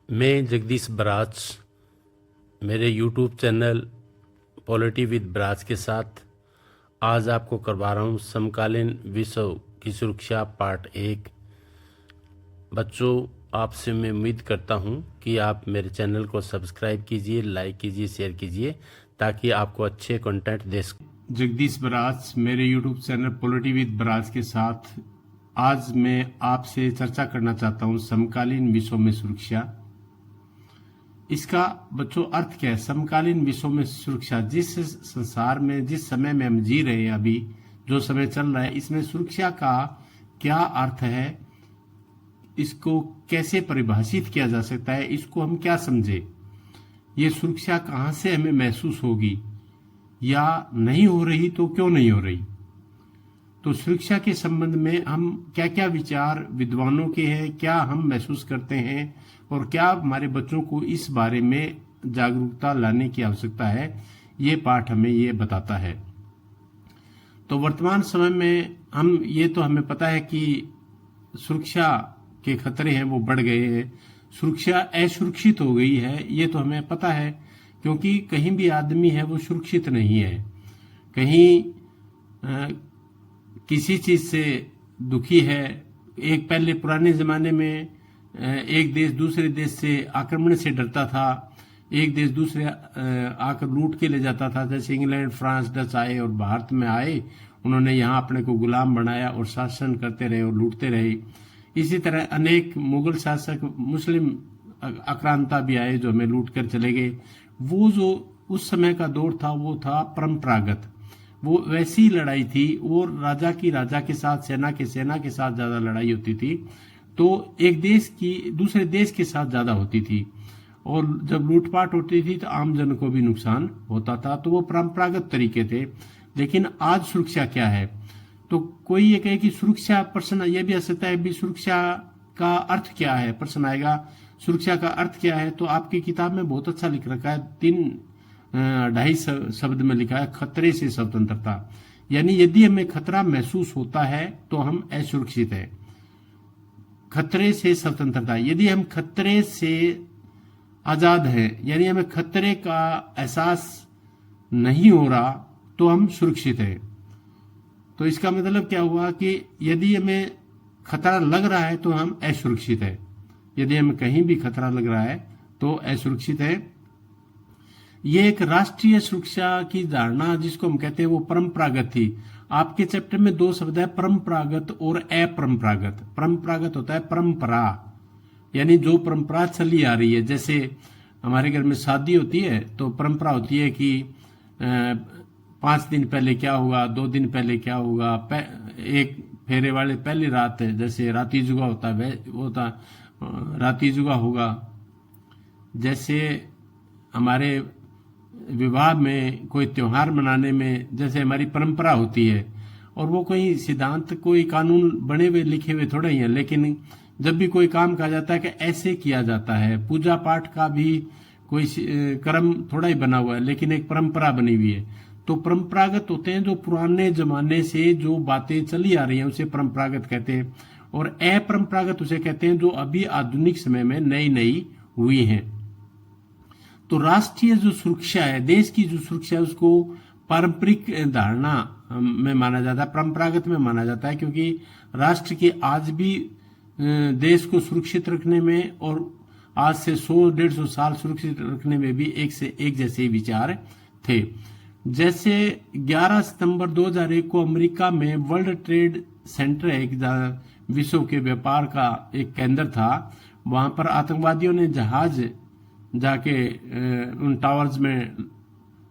मैं जगदीश बराज मेरे YouTube channel polity with barrage के साथ आज आपको करवा रहा हूँ समकालीन विश्व की सुरक्षा पार्ट 1। बच्चों, आपसे मैं उम्मीद करता हूँ कि आप मेरे चैनल को सब्सक्राइब कीजिए, लाइक कीजिए, शेयर कीजिए ताकि आपको अच्छे कंटेंट दे सकूं। जगदीश बराज मेरे YouTube channel polity with barrage के साथ आज मैं आपसे चर्चा करना चाहता हूँ समकालीन विश्व में सुरक्षा। इसका बच्चों अर्थ क्या है? समकालीन विश्व में सुरक्षा, जिस संसार में जिस समय में हम जी रहे हैं, अभी जो समय चल रहा है, इसमें सुरक्षा का क्या अर्थ है, इसको कैसे परिभाषित किया जा सकता है, इसको हम क्या समझे, ये सुरक्षा कहाँ से हमें महसूस होगी या नहीं हो रही तो क्यों नहीं हो रही। तो सुरक्षा के संबंध में हम क्या क्या विचार विद्वानों के हैं, क्या हम महसूस करते हैं और क्या हमारे बच्चों को इस बारे में जागरूकता लाने की आवश्यकता है, ये पाठ हमें ये बताता है। तो वर्तमान समय में हमें पता है कि सुरक्षा के खतरे हैं वो बढ़ गए हैं, सुरक्षा असुरक्षित हो गई है, ये तो हमें पता है, क्योंकि कहीं भी आदमी है वो सुरक्षित नहीं है। कहीं किसी चीज से दुखी है। एक पहले पुराने जमाने में एक देश दूसरे देश से आक्रमण से डरता था, एक देश दूसरे आकर लूट के ले जाता था। जैसे इंग्लैंड, फ्रांस, डच आए और भारत में आए, उन्होंने यहाँ अपने को गुलाम बनाया और शासन करते रहे और लूटते रहे। इसी तरह अनेक मुगल शासक, मुस्लिम आक्रांता भी आए जो हमें लूट कर चले गए। वो जो उस समय का दौर था वो था परंपरागत, वो वैसी लड़ाई थी। वो राजा के साथ, सेना के साथ ज्यादा लड़ाई होती थी, तो एक देश की दूसरे देश के साथ ज्यादा होती थी, और जब लूटपाट होती थी तो आम जन को भी नुकसान होता था। तो वो परंपरागत तरीके थे। लेकिन आज सुरक्षा क्या है? तो कोई ये कहे कि सुरक्षा, प्रश्न ये भी आ सकता है भी सुरक्षा का अर्थ क्या है, प्रश्न आएगा सुरक्षा का अर्थ क्या है। तो आपकी किताब में बहुत अच्छा लिख रखा है, 3-2.5 शब्द में लिखा है, खतरे से स्वतंत्रता। यानी यदि हमें खतरा महसूस होता है तो हम असुरक्षित हैं। खतरे से स्वतंत्रता, यदि हम खतरे से आजाद हैं, यानी हमें खतरे का एहसास नहीं हो रहा, तो हम सुरक्षित हैं। तो इसका मतलब क्या हुआ कि यदि हमें खतरा लग रहा है तो हम असुरक्षित हैं। यदि हमें कहीं भी खतरा लग रहा है तो असुरक्षित है। ये एक राष्ट्रीय सुरक्षा की धारणा जिसको हम कहते हैं वो परंपरागत थी। आपके चैप्टर में 2 शब्द है, परंपरागत और अपरंपरागत। परंपरागत होता है परंपरा, यानी जो परंपरा चली आ रही है। जैसे हमारे घर में शादी होती है तो परंपरा होती है कि 5 दिन पहले क्या होगा, 2 दिन पहले क्या होगा, एक फेरे वाले पहली रात है, जैसे राती जुगा होता है वो होता राती जुगा होगा। जैसे हमारे विवाह में, कोई त्योहार मनाने में जैसे हमारी परंपरा होती है, और वो कोई सिद्धांत, कोई कानून बने हुए लिखे हुए थोड़े ही हैं, लेकिन जब भी कोई काम कहा जाता है कि ऐसे किया जाता है। पूजा पाठ का भी कोई क्रम थोड़ा ही बना हुआ है, लेकिन एक परंपरा बनी हुई है। तो परंपरागत होते हैं जो पुराने जमाने से जो बातें चली आ रही हैं उसे परंपरागत कहते हैं, और अपरंपरागत उसे कहते हैं जो अभी आधुनिक समय में नई नई हुई हैं। तो राष्ट्रीय जो सुरक्षा है, देश की जो सुरक्षा है, उसको पारंपरिक धारणा में माना जाता है, परंपरागत में माना जाता है, क्योंकि राष्ट्र के आज भी देश को सुरक्षित रखने में और आज से 100-150 साल सुरक्षित रखने में भी एक से एक जैसे विचार थे। जैसे 11 सितंबर 2001 को अमेरिका में वर्ल्ड ट्रेड सेंटर, एक विश्व के व्यापार का एक केंद्र था, वहां पर आतंकवादियों ने जहाज जाके उन टावर्स में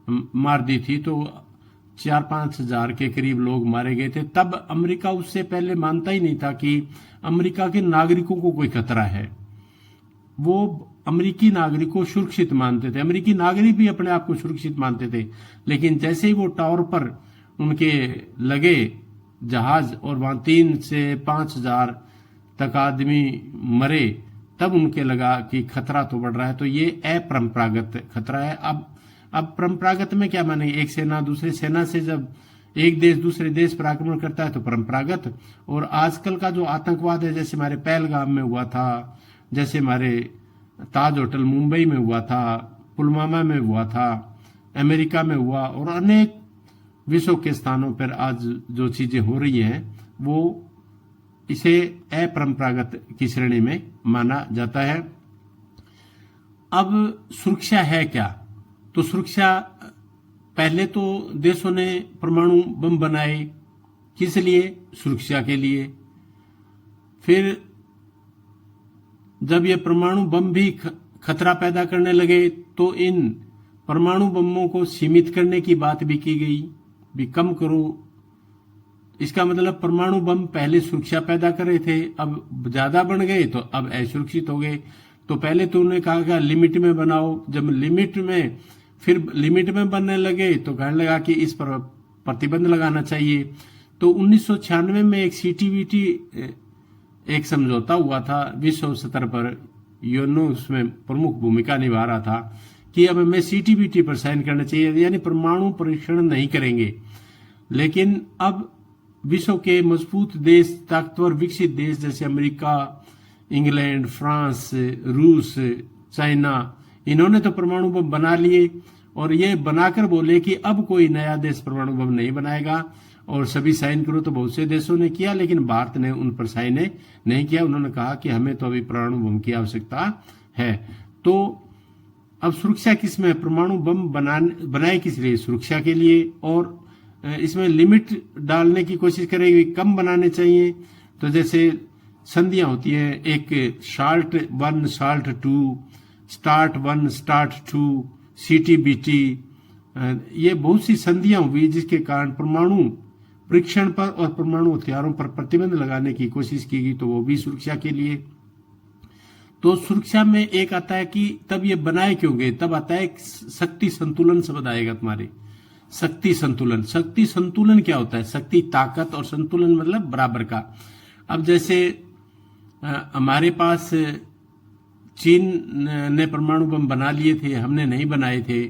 मार दी थी, तो 4-5 हजार के करीब लोग मारे गए थे। तब अमेरिका उससे पहले मानता ही नहीं था कि अमेरिका के नागरिकों को कोई खतरा है। वो अमेरिकी नागरिक को सुरक्षित मानते थे, अमेरिकी नागरिक भी अपने आप को सुरक्षित मानते थे। लेकिन जैसे ही वो टावर पर उनके लगे जहाज और वहां 3 से 5 हजार तक आदमी मरे, तब उनके लगा कि खतरा तो बढ़ रहा है। तो ये अपरंपरागत खतरा है। अब परंपरागत में क्या माने, एक सेना दूसरी सेना से जब एक देश दूसरे देश पर आक्रमण करता है तो परंपरागत। और आजकल का जो आतंकवाद है, जैसे हमारे पहलगाम में हुआ था, जैसे हमारे ताज होटल मुंबई में हुआ था, पुलवामा में हुआ था, अमेरिका में हुआ, और अनेक विश्व के स्थानों पर आज जो चीजें हो रही हैं वो इसे अपरंपरागत की श्रेणी में माना जाता है। अब सुरक्षा है क्या? तो सुरक्षा, पहले तो देशों ने परमाणु बम बनाए, किस लिए? सुरक्षा के लिए। फिर जब ये परमाणु बम भी खतरा पैदा करने लगे तो इन परमाणु बमों को सीमित करने की बात भी की गई, भी कम करो। इसका मतलब परमाणु बम पहले सुरक्षा पैदा कर रहे थे, अब ज्यादा बन गए तो अब असुरक्षित हो गए। तो पहले तो उन्होंने कहा कि लिमिट में बनाओ, जब लिमिट में बनने लगे तो कहने लगा कि इस पर प्रतिबंध लगाना चाहिए। तो 1996 में एक CTBT एक समझौता हुआ था विश्व स्तर पर, यूएनओ उसमें प्रमुख भूमिका निभा रहा था कि अब हमें CTBT पर साइन करना चाहिए, यानी परमाणु परीक्षण नहीं करेंगे। लेकिन अब विश्व के मजबूत देश, ताकतवर विकसित देश जैसे अमेरिका, इंग्लैंड, फ्रांस, रूस, चाइना, इन्होंने तो परमाणु बम बना लिए और ये बनाकर बोले कि अब कोई नया देश परमाणु बम नहीं बनाएगा, और सभी साइन करो। तो बहुत से देशों ने किया, लेकिन भारत ने उन पर साइन नहीं किया। उन्होंने कहा कि हमें तो अभी परमाणु बम की आवश्यकता है। तो अब सुरक्षा किस में? परमाणु बम बनाए किस लिए? सुरक्षा के लिए। और इसमें लिमिट डालने की कोशिश करेगी, कम बनाने चाहिए। तो जैसे संधियां होती है, एक SALT 1, SALT 2, START 1, START 2, CTBT, ये बहुत सी संधियां हुई जिसके कारण परमाणु परीक्षण पर और परमाणु हथियारों पर प्रतिबंध लगाने की कोशिश की गई, तो वो भी सुरक्षा के लिए। तो सुरक्षा में एक आता है कि तब ये बनाए क्यों गए, तब आता है शक्ति संतुलन शब्द आएगा तुम्हारे। शक्ति संतुलन, शक्ति संतुलन क्या होता है? शक्ति ताकत और संतुलन मतलब बराबर का। अब जैसे हमारे पास चीन ने परमाणु बम बना लिए थे, हमने नहीं बनाए थे,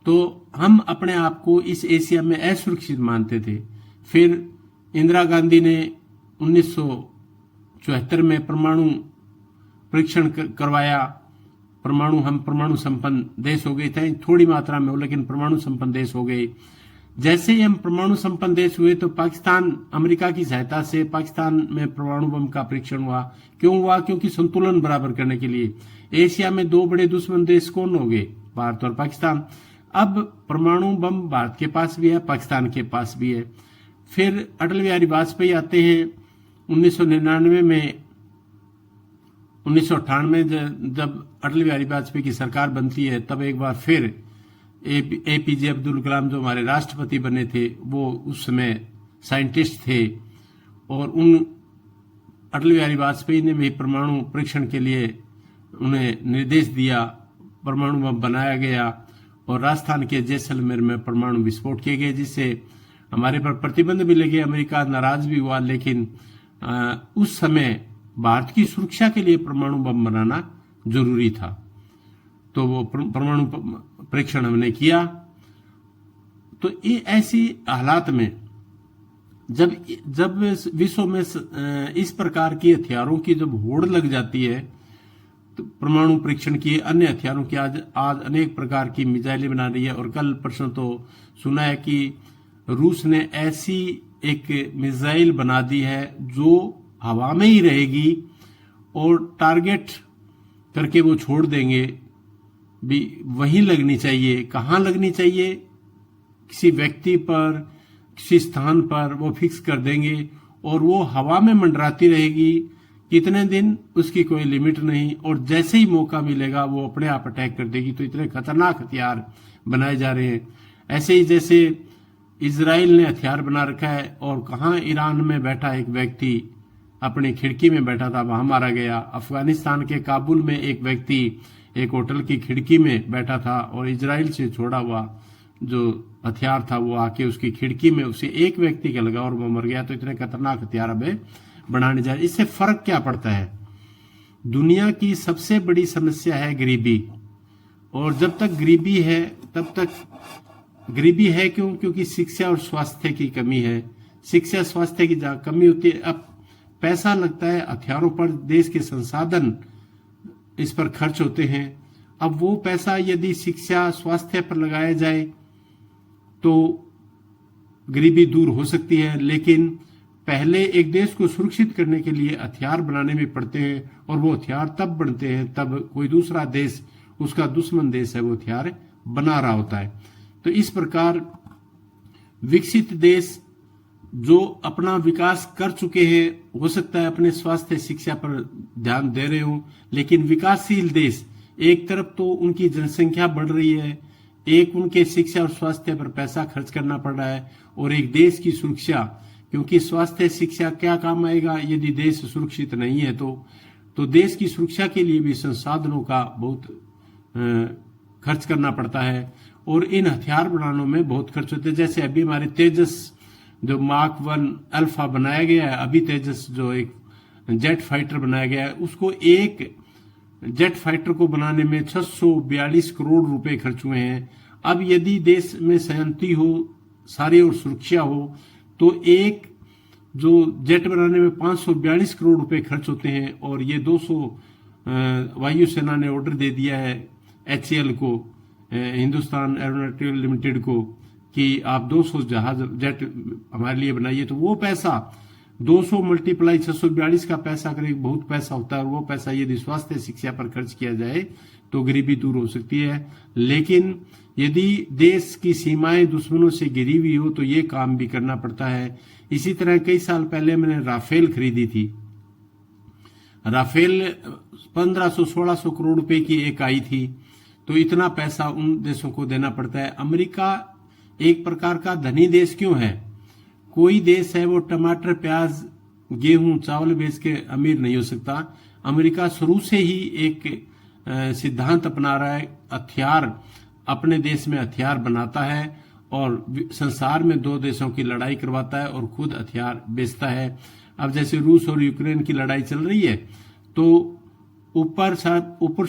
तो हम अपने आप को इस एशिया में असुरक्षित मानते थे। फिर इंदिरा गांधी ने 1974 में परमाणु परीक्षण करवाया, हम परमाणु संपन्न देश हो गए थे, थोड़ी मात्रा में हो लेकिन परमाणु संपन्न देश हो गए। जैसे ही हम परमाणु संपन्न देश हुए तो पाकिस्तान, अमेरिका की सहायता से पाकिस्तान में परमाणु बम का परीक्षण हुआ। क्यों हुआ? क्योंकि संतुलन बराबर करने के लिए। एशिया में दो बड़े दुश्मन देश कौन हो गए? भारत और पाकिस्तान। अब परमाणु बम भारत के पास भी है, पाकिस्तान के पास भी है। फिर अटल बिहारी वाजपेयी आते हैं 1999 में, 1998 में जब अटल बिहारी वाजपेयी की सरकार बनती है, तब एक बार फिर APJ अब्दुल कलाम जो हमारे राष्ट्रपति बने थे, वो उस समय साइंटिस्ट थे, और उन अटल बिहारी वाजपेयी ने भी परमाणु परीक्षण के लिए उन्हें निर्देश दिया। परमाणु बम बनाया गया और राजस्थान के जैसलमेर में परमाणु विस्फोट किए गए, जिससे हमारे पर प्रतिबंध भी लगे, अमेरिका नाराज भी हुआ। लेकिन उस समय भारत की सुरक्षा के लिए परमाणु बम बनाना जरूरी था, तो वो परमाणु परीक्षण हमने किया। तो ये ऐसी हालात में जब विश्व में इस प्रकार की हथियारों की जब होड़ लग जाती है, तो परमाणु परीक्षण की, अन्य हथियारों की, आज अनेक प्रकार की मिसाइलें बना रही है। और कल परसों तो सुना है कि रूस ने ऐसी एक मिसाइल बना दी है जो हवा में ही रहेगी और टारगेट करके वो छोड़ देंगे, भी वहीं लगनी चाहिए। कहाँ लगनी चाहिए? किसी व्यक्ति पर, किसी स्थान पर वो फिक्स कर देंगे और वो हवा में मंडराती रहेगी कितने दिन, उसकी कोई लिमिट नहीं, और जैसे ही मौका मिलेगा वो अपने आप अटैक कर देगी। तो इतने खतरनाक हथियार बनाए जा रहे हैं। ऐसे ही जैसे इजराइल ने हथियार बना रखा है, और कहाँ ईरान में बैठा एक व्यक्ति अपनी खिड़की में बैठा था, वहां मारा गया। अफगानिस्तान के काबुल में एक व्यक्ति एक होटल की खिड़की में बैठा था और इजराइल से छोड़ा हुआ जो हथियार था वो आके उसकी खिड़की में उसे एक व्यक्ति का लगा और वो मर गया। तो इतने खतरनाक हथियार अब बनाने जा रहे। इससे फर्क क्या पड़ता है? दुनिया की सबसे बड़ी समस्या है गरीबी, और जब तक गरीबी है तब तक गरीबी है क्यों? क्योंकि शिक्षा और स्वास्थ्य की कमी है। शिक्षा स्वास्थ्य की जहाँ कमी होती है, अब पैसा लगता है हथियारों पर, देश के संसाधन इस पर खर्च होते हैं। अब वो पैसा यदि शिक्षा स्वास्थ्य पर लगाया जाए तो गरीबी दूर हो सकती है, लेकिन पहले एक देश को सुरक्षित करने के लिए हथियार बनाने में पड़ते हैं, और वो हथियार तब बनते हैं तब कोई दूसरा देश, उसका दुश्मन देश है, वो हथियार बना रहा होता है। तो इस प्रकार विकसित देश जो अपना विकास कर चुके हैं, हो सकता है अपने स्वास्थ्य शिक्षा पर ध्यान दे रहे हो, लेकिन विकासशील देश एक तरफ तो उनकी जनसंख्या बढ़ रही है, एक उनके शिक्षा और स्वास्थ्य पर पैसा खर्च करना पड़ रहा है, और एक देश की सुरक्षा, क्योंकि स्वास्थ्य शिक्षा क्या काम आएगा यदि देश सुरक्षित नहीं है। तो देश की सुरक्षा के लिए भी संसाधनों का बहुत खर्च करना पड़ता है, और इन हथियार बनाने में बहुत खर्च होते हैं। जैसे अभी हमारे तेजस जो मार्क 1 अल्फा बनाया गया है, अभी तेजस जो एक जेट फाइटर बनाया गया है, उसको एक जेट फाइटर को बनाने में 642 करोड़ रुपए खर्च हुए हैं। अब यदि देश में शांति हो, सारी और सुरक्षा हो, तो एक जो जेट बनाने में 542 करोड़ रुपए खर्च होते हैं, और ये 200 वायुसेना ने ऑर्डर दे दिया है HAL को, हिंदुस्तान एरोनॉटिकल लिमिटेड को, कि आप 200 जहाज जेट हमारे लिए बनाइए। तो वो पैसा 200 मल्टीप्लाई 642 का पैसा करीब बहुत पैसा होता है, और वो पैसा यदि स्वास्थ्य शिक्षा पर खर्च किया जाए तो गरीबी दूर हो सकती है। लेकिन यदि देश की सीमाएं दुश्मनों से घिरी हुई हो तो ये काम भी करना पड़ता है। इसी तरह कई साल पहले मैंने राफेल खरीदी थी। राफेल 1500-1600 करोड़ रुपए की एक आई थी, तो इतना पैसा उन देशों को देना पड़ता है। अमेरिका एक प्रकार का धनी देश क्यों है? कोई देश है वो टमाटर, प्याज, गेहूं, चावल बेच के अमीर नहीं हो सकता। अमेरिका शुरू से ही एक सिद्धांत अपना रहा है, हथियार अपने देश में हथियार बनाता है और संसार में दो देशों की लड़ाई करवाता है और खुद हथियार बेचता है। अब जैसे रूस और यूक्रेन की लड़ाई चल रही है, तो ऊपर से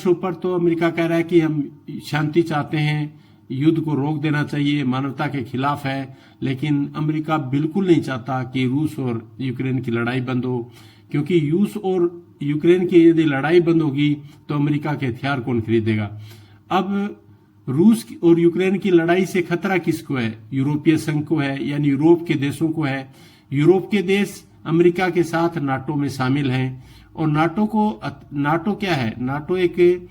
ऊपर तो अमेरिका कह रहा है कि हम शांति चाहते हैं, युद्ध को रोक देना चाहिए, मानवता के खिलाफ है। लेकिन अमेरिका बिल्कुल नहीं चाहता कि रूस और यूक्रेन की लड़ाई बंद हो, क्योंकि रूस और यूक्रेन की यदि लड़ाई बंद होगी तो अमेरिका के हथियार कौन खरीदेगा। अब रूस और यूक्रेन की लड़ाई से खतरा किसको है? यूरोपीय संघ को है, यानी यूरोप के देशों को है। यूरोप के देश अमेरिका के साथ नाटो में शामिल हैं, और नाटो क्या है? नाटो एक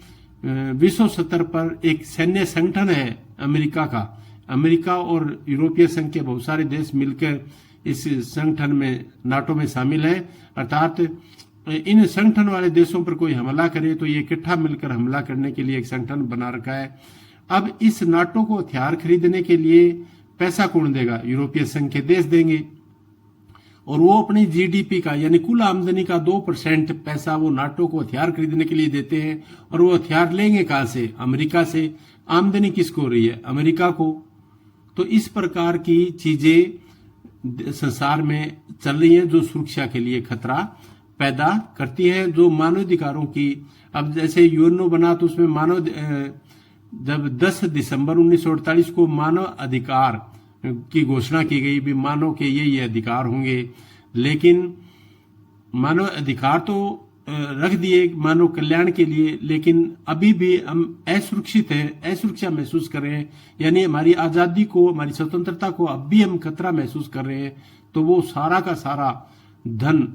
विश्व स्तर पर एक सैन्य संगठन है अमेरिका का। अमेरिका और यूरोपीय संघ के बहुत सारे देश मिलकर इस संगठन में, नाटो में शामिल हैं। अर्थात इन संगठन वाले देशों पर कोई हमला करे तो ये इकट्ठा मिलकर हमला करने के लिए एक संगठन बना रखा है। अब इस नाटो को हथियार खरीदने के लिए पैसा कौन देगा? यूरोपीय संघ के देश देंगे, और वो अपनी जीडीपी का, यानी कुल आमदनी का 2% पैसा वो नाटो को हथियार खरीदने के लिए देते हैं। और वो हथियार लेंगे कहां से? अमेरिका से। आमदनी किसको हो रही है? अमेरिका को। तो इस प्रकार की चीजें संसार में चल रही हैं जो सुरक्षा के लिए खतरा पैदा करती है, जो मानवाधिकारों की। अब जैसे यूएनओ बना तो उसमें जब 10 दिसंबर 1948 को मानव अधिकार की घोषणा की गई, भी मानव के ये अधिकार होंगे, लेकिन मानव अधिकार तो रख दिए मानव कल्याण के लिए, लेकिन अभी भी हम असुरक्षित हैं, असुरक्षा महसूस कर रहे हैं। यानी हमारी आजादी को, हमारी स्वतंत्रता को अब भी हम खतरा महसूस कर रहे हैं। तो वो सारा का सारा धन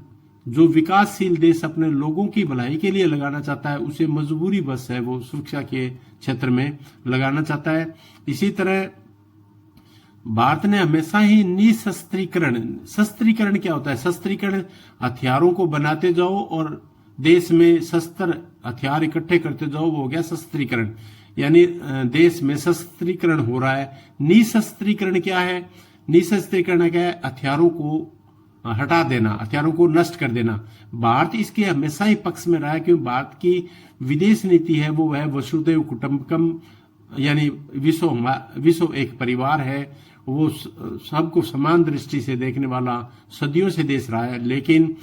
जो विकासशील देश अपने लोगों की भलाई के लिए लगाना चाहता है, उसे मजबूरी बस है वो सुरक्षा के क्षेत्र में लगाना चाहता है। इसी तरह भारत ने हमेशा ही शस्त्रीकरण क्या होता है? शस्त्रीकरण हथियारों को बनाते जाओ और देश में शस्त्र हथियार इकट्ठे करते जाओ, वो हो गया शस्त्रीकरण। यानी देश में शस्त्रीकरण हो रहा है। निशस्त्रीकरण क्या है? निशस्त्रीकरण क्या है? हथियारों को हटा देना, हथियारों को नष्ट कर देना। भारत इसके हमेशा ही पक्ष में रहा है, क्योंकि भारत की विदेश नीति है वो है वसुधैव कुटुंबकम, यानी विश्व एक परिवार है। वो सबको समान दृष्टि से देखने वाला सदियों से देश रहा है। लेकिन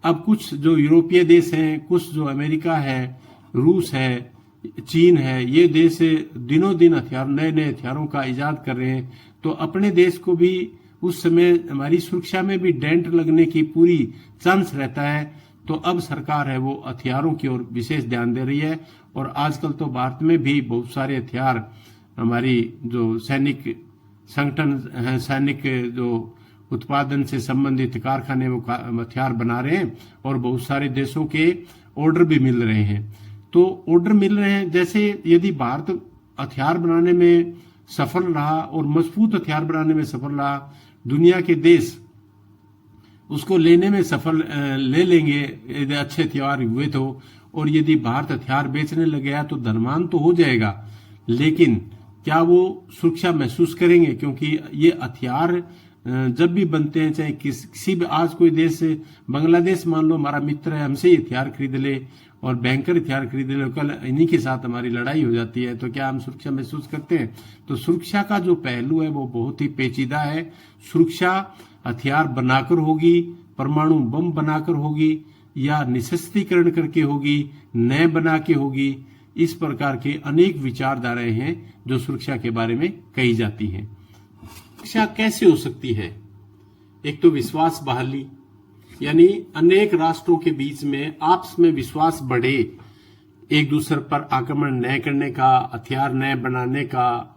अब कुछ जो यूरोपीय देश हैं, कुछ जो अमेरिका है, रूस है, चीन है, ये देश दिनों दिन नए नए हथियारों का इजाद कर रहे हैं। तो अपने देश को भी उस समय हमारी सुरक्षा में भी डेंट लगने की पूरी चांस रहता है। तो अब सरकार है वो हथियारों की ओर विशेष ध्यान दे रही है। और आजकल तो भारत में भी बहुत सारे हथियार हमारी जो सैनिक संगठन है, सैनिक जो उत्पादन से संबंधित कारखाने वो हथियार बना रहे हैं और बहुत सारे देशों के ऑर्डर भी मिल रहे हैं। तो ऑर्डर मिल रहे हैं, जैसे यदि भारत हथियार बनाने में सफल रहा और मजबूत हथियार बनाने में सफल रहा, दुनिया के देश उसको लेने में सफल ले लेंगे यदि अच्छे हथियार हुए तो। और यदि भारत हथियार बेचने लग गया तो धनवान तो हो जाएगा, लेकिन क्या वो सुरक्षा महसूस करेंगे? क्योंकि ये हथियार जब भी बनते हैं, चाहे किसी भी, आज कोई देश, बांग्लादेश मान लो हमारा मित्र है, हमसे ही हथियार खरीद ले और भयंकर हथियार खरीद ले, कल इन्हीं के साथ हमारी लड़ाई हो जाती है, तो क्या हम सुरक्षा महसूस करते हैं? तो सुरक्षा का जो पहलू है वो बहुत ही पेचीदा है। सुरक्षा हथियार बनाकर होगी, परमाणु बम बनाकर होगी, या निशस्त्रीकरण करके होगी, नए बना के होगी। इस प्रकार के अनेक विचारधाराएं हैं जो सुरक्षा के बारे में कही जाती हैं। सुरक्षा कैसे हो सकती है? एक तो विश्वास बहाली, यानी अनेक राष्ट्रों के बीच में आपस में विश्वास बढ़े, एक दूसरे पर आक्रमण न करने का, हथियार न बनाने का,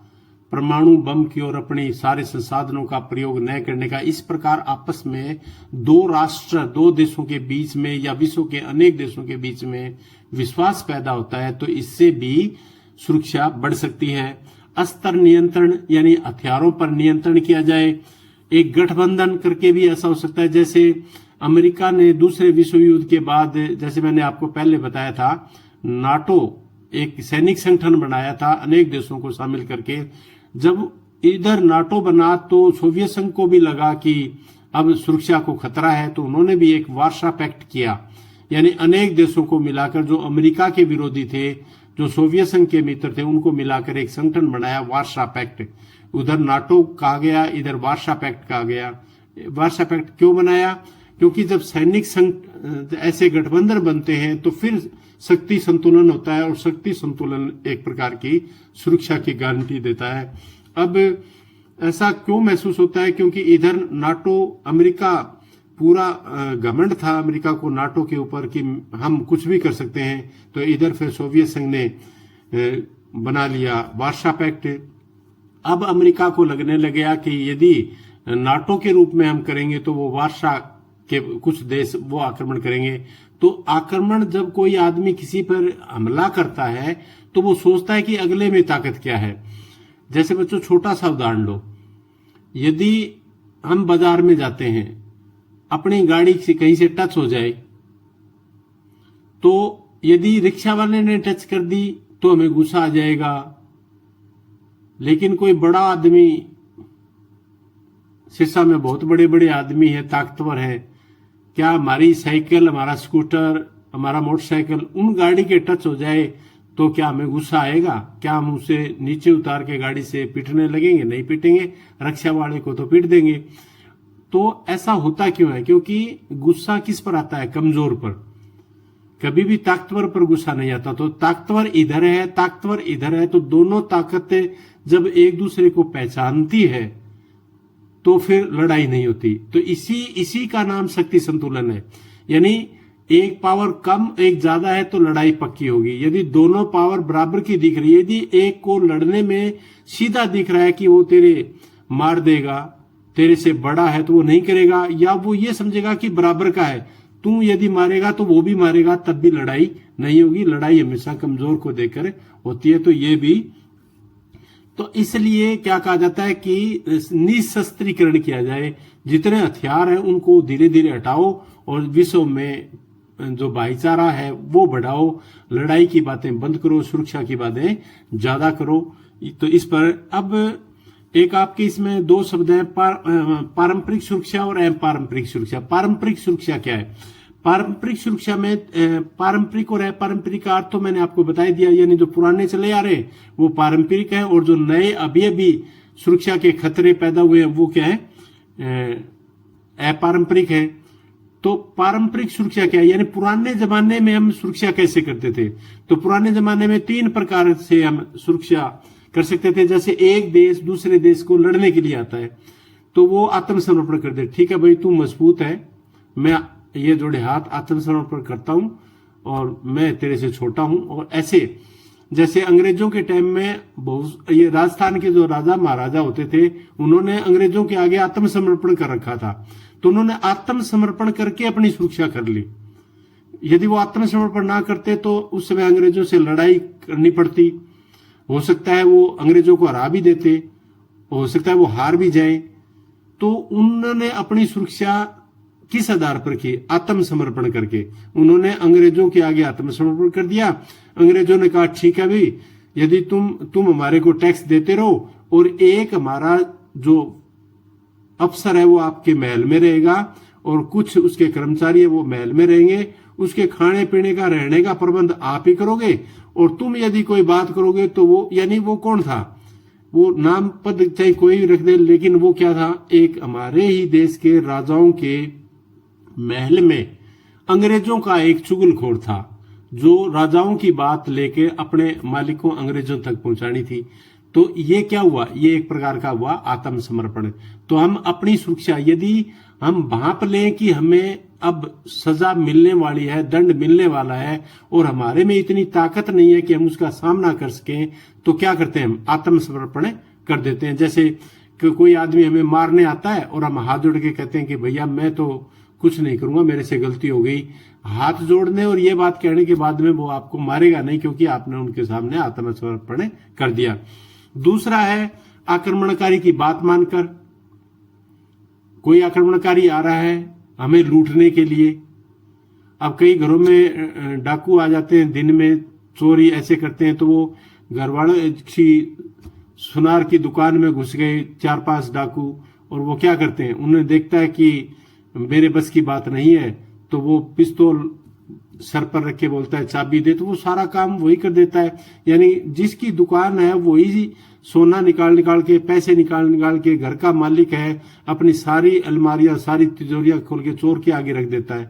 परमाणु बम की ओर अपनी सारे संसाधनों का प्रयोग न करने का। इस प्रकार आपस में दो राष्ट्र, दो देशों के बीच में या विश्व के अनेक देशों के बीच में विश्वास पैदा होता है, तो इससे भी सुरक्षा बढ़ सकती है। अस्त्र नियंत्रण, यानी हथियारों पर नियंत्रण किया जाए। एक गठबंधन करके भी ऐसा हो सकता है, जैसे अमेरिका ने दूसरे विश्व युद्ध के बाद, जैसे मैंने आपको पहले बताया था, नाटो एक सैनिक संगठन बनाया था अनेक देशों को शामिल करके। जब इधर नाटो बना तो सोवियत संघ को भी लगा कि अब सुरक्षा को खतरा है, तो उन्होंने भी एक वार्सा पैक्ट किया, यानी अनेक देशों को मिलाकर, जो अमेरिका के विरोधी थे, जो सोवियत संघ के मित्र थे, उनको मिलाकर एक संगठन बनाया, वार्सा पैक्ट। उधर नाटो कहा गया, इधर वार्सा पैक्ट कहा गया। वार्सा पैक्ट क्यों बनाया? क्योंकि जब सैनिक संघ ऐसे गठबंधन बनते हैं तो फिर शक्ति संतुलन होता है, और शक्ति संतुलन एक प्रकार की सुरक्षा की गारंटी देता है। अब ऐसा क्यों महसूस होता है? क्योंकि इधर नाटो, अमेरिका पूरा घमंड था अमेरिका को नाटो के ऊपर कि हम कुछ भी कर सकते हैं, तो इधर फिर सोवियत संघ ने बना लिया वार्सा पैक्ट। अब अमेरिका को लगने लग गया कि यदि नाटो के रूप में हम करेंगे तो वो वार्सा के कुछ देश वो आक्रमण करेंगे। तो आक्रमण, जब कोई आदमी किसी पर हमला करता है तो वो सोचता है कि अगले में ताकत क्या है। जैसे बच्चों, छोटा सा उदाहरण लो, यदि हम बाजार में जाते हैं, अपनी गाड़ी से कहीं से टच हो जाए, तो यदि रिक्शा वाले ने टच कर दी तो हमें गुस्सा आ जाएगा, लेकिन कोई बड़ा आदमी, शीशा में बहुत बड़े बड़े आदमी है, ताकतवर है, क्या हमारी साइकिल, हमारा स्कूटर, हमारा मोटरसाइकिल उन गाड़ी के टच हो जाए तो क्या हमें गुस्सा आएगा? क्या हम उसे नीचे उतार के गाड़ी से पीटने लगेंगे? नहीं पीटेंगे, रिक्शा वाले को तो पीट देंगे। तो ऐसा होता क्यों है? क्योंकि गुस्सा किस पर आता है? कमजोर पर। कभी भी ताकतवर पर गुस्सा नहीं आता। तो ताकतवर इधर है, ताकतवर इधर है, तो दोनों ताकतें जब एक दूसरे को पहचानती है तो फिर लड़ाई नहीं होती। तो इसी का नाम शक्ति संतुलन है। यानी एक पावर कम, एक ज्यादा है तो लड़ाई पक्की होगी। यदि दोनों पावर बराबर की दिख रही है, यदि एक को लड़ने में सीधा दिख रहा है कि वो तेरे मार देगा, तेरे से बड़ा है, तो वो नहीं करेगा, या वो ये समझेगा कि बराबर का है, तू यदि मारेगा तो वो भी मारेगा, तब भी लड़ाई नहीं होगी। लड़ाई हमेशा कमजोर को देखकर होती है। तो ये भी, तो इसलिए क्या कहा जाता है कि निशस्त्रीकरण किया जाए, जितने हथियार हैं उनको धीरे धीरे हटाओ और विश्व में जो भाईचारा है वो बढ़ाओ, लड़ाई की बातें बंद करो, सुरक्षा की बातें ज्यादा करो। तो इस पर अब एक आपके इसमें दो शब्द हैं, पारंपरिक सुरक्षा और अपारंपरिक सुरक्षा। पारंपरिक सुरक्षा क्या है? पारंपरिक सुरक्षा में पारंपरिक और अपारंपरिक का अर्थ तो मैंने आपको बता दिया, यानी जो पुराने चले आ रहे वो पारंपरिक है, और जो नए अभी सुरक्षा के खतरे पैदा हुए हैं वो क्या है? अपारंपरिक है। तो पारंपरिक सुरक्षा क्या है? यानी पुराने जमाने में हम सुरक्षा कैसे करते थे? तो पुराने जमाने में 3 प्रकार से हम सुरक्षा कर सकते थे। जैसे एक देश दूसरे देश को लड़ने के लिए आता है तो वो आत्मसमर्पण कर दे, ठीक है भाई तू मजबूत है, मैं ये जोड़े हाथ आत्मसमर्पण करता हूं और मैं तेरे से छोटा हूं। और ऐसे जैसे अंग्रेजों के टाइम में बहुत ये राजस्थान के जो राजा महाराजा होते थे, उन्होंने अंग्रेजों के आगे आत्मसमर्पण कर रखा था, तो उन्होंने आत्मसमर्पण करके अपनी सुरक्षा कर ली। यदि वो आत्मसमर्पण ना करते तो उस समय अंग्रेजों से लड़ाई करनी पड़ती, हो सकता है वो अंग्रेजों को हरा भी देते, हो सकता है वो हार भी जाए। तो उन्होंने अपनी सुरक्षा किस आधार पर की? आत्मसमर्पण करके। उन्होंने अंग्रेजों के आगे आत्मसमर्पण कर दिया। अंग्रेजों ने कहा ठीक है भाई, यदि तुम हमारे को टैक्स देते रहो और एक हमारा जो अफसर है वो आपके महल में रहेगा और कुछ उसके कर्मचारी है वो महल में रहेंगे, उसके खाने पीने का रहने का प्रबंध आप ही करोगे, और तुम यदि कोई बात करोगे तो वो, यानी वो कौन था, वो नाम पद चाहे कोई भी रख दे, लेकिन वो क्या था, एक हमारे ही देश के राजाओं के महल में अंग्रेजों का एक चुगलखोर था जो राजाओं की बात लेके अपने मालिकों अंग्रेजों तक पहुंचानी थी। तो ये क्या हुआ? ये एक प्रकार का हुआ आत्मसमर्पण। तो हम अपनी सुरक्षा, यदि हम भांप लें कि हमें अब सजा मिलने वाली है, दंड मिलने वाला है और हमारे में इतनी ताकत नहीं है कि हम उसका सामना कर सकें, तो क्या करते हैं? हम आत्मसमर्पण कर देते हैं। जैसे कि कोई आदमी हमें मारने आता है और हम हाथ जोड़ के कहते हैं कि भैया मैं तो कुछ नहीं करूंगा, मेरे से गलती हो गई। हाथ जोड़ने और ये बात कहने के बाद में वो आपको मारेगा नहीं, क्योंकि आपने उनके सामने आत्मसमर्पण कर दिया। दूसरा है आक्रमणकारी की बात मानकर। कोई आक्रमणकारी आ रहा है हमें लूटने के लिए। अब कई घरों में डाकू आ जाते हैं, दिन में चोरी ऐसे करते हैं, तो वो घर वालों की सुनार की दुकान में घुस गए 4-5 डाकू, और वो क्या करते हैं, उन्हें देखता है कि मेरे बस की बात नहीं है, तो वो पिस्तौल सर पर रख के बोलता है चाबी दे, तो वो सारा काम वही कर देता है। यानी जिसकी दुकान है वही सोना निकाल निकाल के, पैसे निकाल निकाल के, घर का मालिक है, अपनी सारी अलमारियां, सारी तिजोरियां खोल के चोर के आगे रख देता है।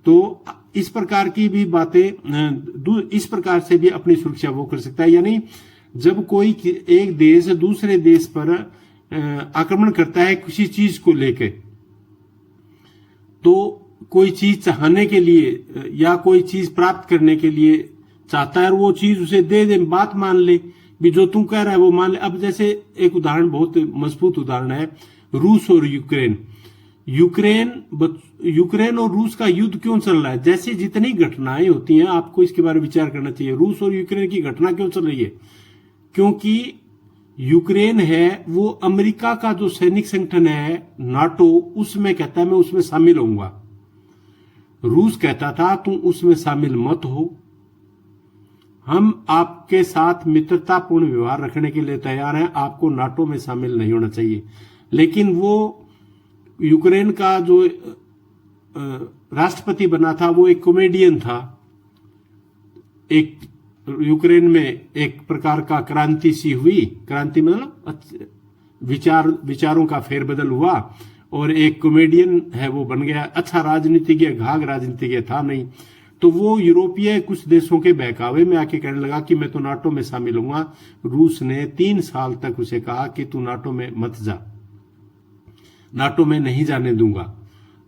तो इस प्रकार की भी बातें, इस प्रकार से भी अपनी सुरक्षा वो कर सकता है। यानी जब कोई एक देश दूसरे देश पर आक्रमण करता है किसी चीज को लेके, तो कोई चीज चाहने के लिए या कोई चीज प्राप्त करने के लिए चाहता है और वो चीज उसे दे दे, बात मान ले भी, जो तू कह रहा है वो मान ले। अब जैसे एक उदाहरण, बहुत मजबूत उदाहरण है, रूस और यूक्रेन। यूक्रेन और रूस का युद्ध क्यों चल रहा है? जैसे जितनी घटनाएं होती हैं आपको इसके बारे में विचार करना चाहिए। रूस और यूक्रेन की घटना क्यों चल रही है? क्योंकि यूक्रेन है वो अमेरिका का जो सैनिक संगठन है नाटो, उसमें कहता है मैं उसमें शामिल होऊंगा। रूस कहता था तुम उसमें शामिल मत हो, हम आपके साथ मित्रतापूर्ण व्यवहार रखने के लिए तैयार हैं, आपको नाटो में शामिल नहीं होना चाहिए। लेकिन वो यूक्रेन का जो राष्ट्रपति बना था वो एक कॉमेडियन था। एक यूक्रेन में एक प्रकार का क्रांति सी हुई, क्रांति मतलब विचारों का फेरबदल हुआ और एक कॉमेडियन है वो बन गया। अच्छा राजनीतिज्ञ, घाघ राजनीतिज्ञ था नहीं। तो वो यूरोपीय कुछ देशों के बहकावे में आके कहने लगा कि मैं तो नाटो में शामिल होऊंगा। रूस ने 3 साल तक उसे कहा कि तू नाटो में मत जा, नाटो में नहीं जाने दूंगा,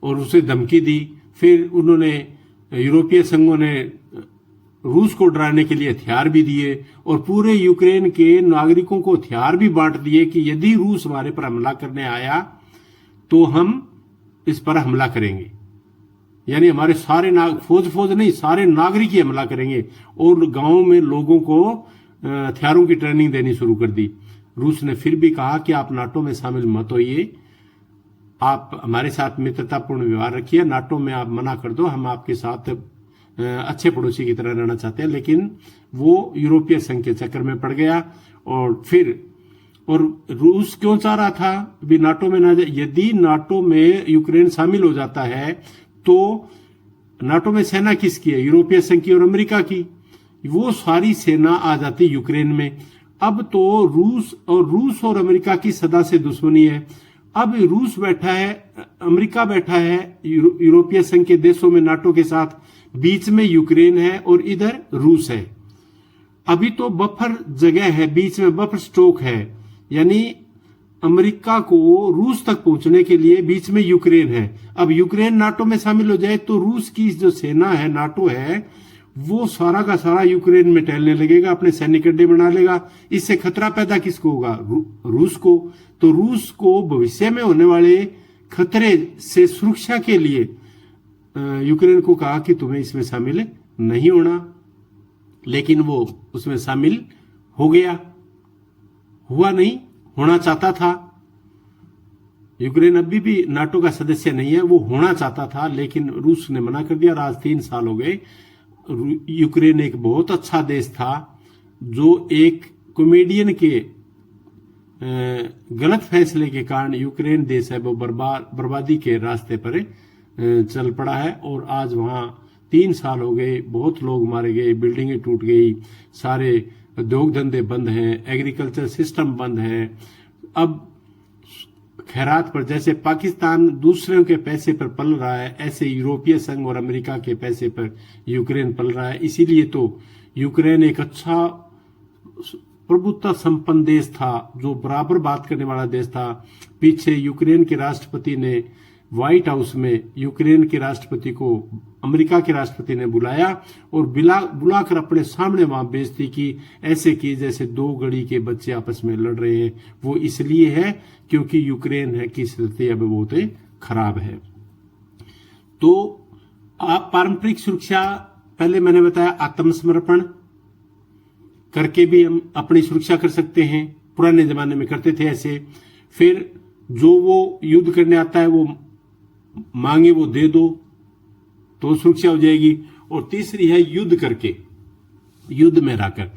और उसे धमकी दी। फिर उन्होंने, यूरोपीय संघों ने रूस को डराने के लिए हथियार भी दिए और पूरे यूक्रेन के नागरिकों को हथियार भी बांट दिए कि यदि रूस हमारे पर हमला करने आया तो हम इस पर हमला करेंगे। यानी हमारे सारे फौज नहीं, सारे नागरिक ही हमला करेंगे, और गांव में लोगों को हथियारों की ट्रेनिंग देनी शुरू कर दी। रूस ने फिर भी कहा कि आप नाटो में शामिल मत होइए, आप हमारे साथ मित्रतापूर्ण व्यवहार रखिए, नाटो में आप मना कर दो, हम आपके साथ अच्छे पड़ोसी की तरह रहना चाहते हैं। लेकिन वो यूरोपीय संघ के चक्कर में पड़ गया। और रूस क्यों चाह रहा था भी नाटो में ना जाए? यदि नाटो में यूक्रेन शामिल हो जाता है तो नाटो में सेना किसकी है? यूरोपीय संघ की और अमेरिका की। वो सारी सेना आ जाती यूक्रेन में। अब तो रूस और अमेरिका की सदा से दुश्मनी है। अब रूस बैठा है, अमेरिका बैठा है यूरोपीय संघ के देशों में नाटो के साथ, बीच में यूक्रेन है और इधर रूस है। अभी तो बफर जगह है, बीच में बफर स्टॉक है। यानी अमेरिका को रूस तक पहुंचने के लिए बीच में यूक्रेन है। अब यूक्रेन नाटो में शामिल हो जाए तो रूस की जो सेना है, नाटो है, वो सारा का सारा यूक्रेन में टहलने लगेगा, अपने सैनिक अड्डे बना लेगा। इससे खतरा पैदा किसको होगा? रूस को। तो रूस को भविष्य में होने वाले खतरे से सुरक्षा के लिए यूक्रेन को कहा कि तुम्हें इसमें शामिल नहीं होना, लेकिन वो उसमें शामिल हो गया। हुआ नहीं, होना चाहता था। यूक्रेन अभी भी नाटो का सदस्य नहीं है, वो होना चाहता था, लेकिन रूस ने मना कर दिया। आज 3 साल हो गए। यूक्रेन एक बहुत अच्छा देश था, जो एक कॉमेडियन के गलत फैसले के कारण यूक्रेन देश है वो बर्बादी के रास्ते पर चल पड़ा है। और आज वहां 3 साल हो गए, बहुत लोग मारे गए, बिल्डिंगें टूट गई, सारे उद्योग धंधे बंद हैं, एग्रीकल्चर सिस्टम बंद है। अब खैरात पर जैसे पाकिस्तान दूसरों के पैसे पर पल रहा है, ऐसे यूरोपीय संघ और अमेरिका के पैसे पर यूक्रेन पल रहा है। इसीलिए तो यूक्रेन एक अच्छा प्रभुत्व संपन्न देश था, जो बराबर बात करने वाला देश था। पीछे यूक्रेन के राष्ट्रपति ने व्हाइट हाउस में यूक्रेन के राष्ट्रपति को अमेरिका के राष्ट्रपति ने बुलाया और बुलाकर अपने सामने वहां बेइज्जती की, ऐसे की जैसे 2 गड़ी के बच्चे आपस में लड़ रहे हैं। वो इसलिए है क्योंकि यूक्रेन है की स्थिति अब बहुत खराब है। तो आप पारंपरिक सुरक्षा, पहले मैंने बताया आत्मसमर्पण करके भी हम अपनी सुरक्षा कर सकते हैं, पुराने जमाने में करते थे ऐसे। फिर जो वो युद्ध करने आता है वो मांगे वो दे दो तो सुरक्षा हो जाएगी। और तीसरी है युद्ध करके, युद्ध में रहकर।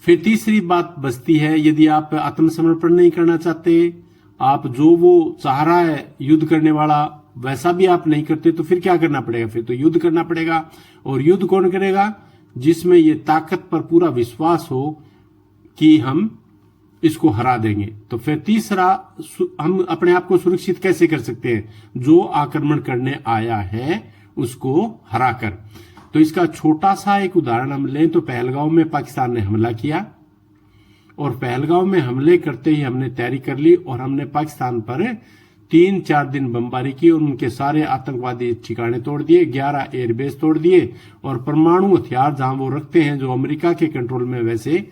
फिर तीसरी बात बचती है, यदि आप आत्मसमर्पण नहीं करना चाहते, आप जो वो चाह रहा है युद्ध करने वाला वैसा भी आप नहीं करते, तो फिर क्या करना पड़ेगा? फिर तो युद्ध करना पड़ेगा। और युद्ध कौन करेगा? जिसमें ये ताकत पर पूरा विश्वास हो कि हम इसको हरा देंगे। तो फिर तीसरा, हम अपने आप को सुरक्षित कैसे कर सकते हैं? जो आक्रमण करने आया है उसको हराकर। तो इसका छोटा सा एक उदाहरण हम लें तो पहलगांव में पाकिस्तान ने हमला किया, और पहलगांव में हमले करते ही हमने तैयारी कर ली और हमने पाकिस्तान पर 3-4 दिन बमबारी की और उनके सारे आतंकवादी ठिकाने तोड़ दिए, 11 एयरबेस तोड़ दिए। और परमाणु हथियार जहां वो रखते हैं, जो अमेरिका के कंट्रोल में वैसे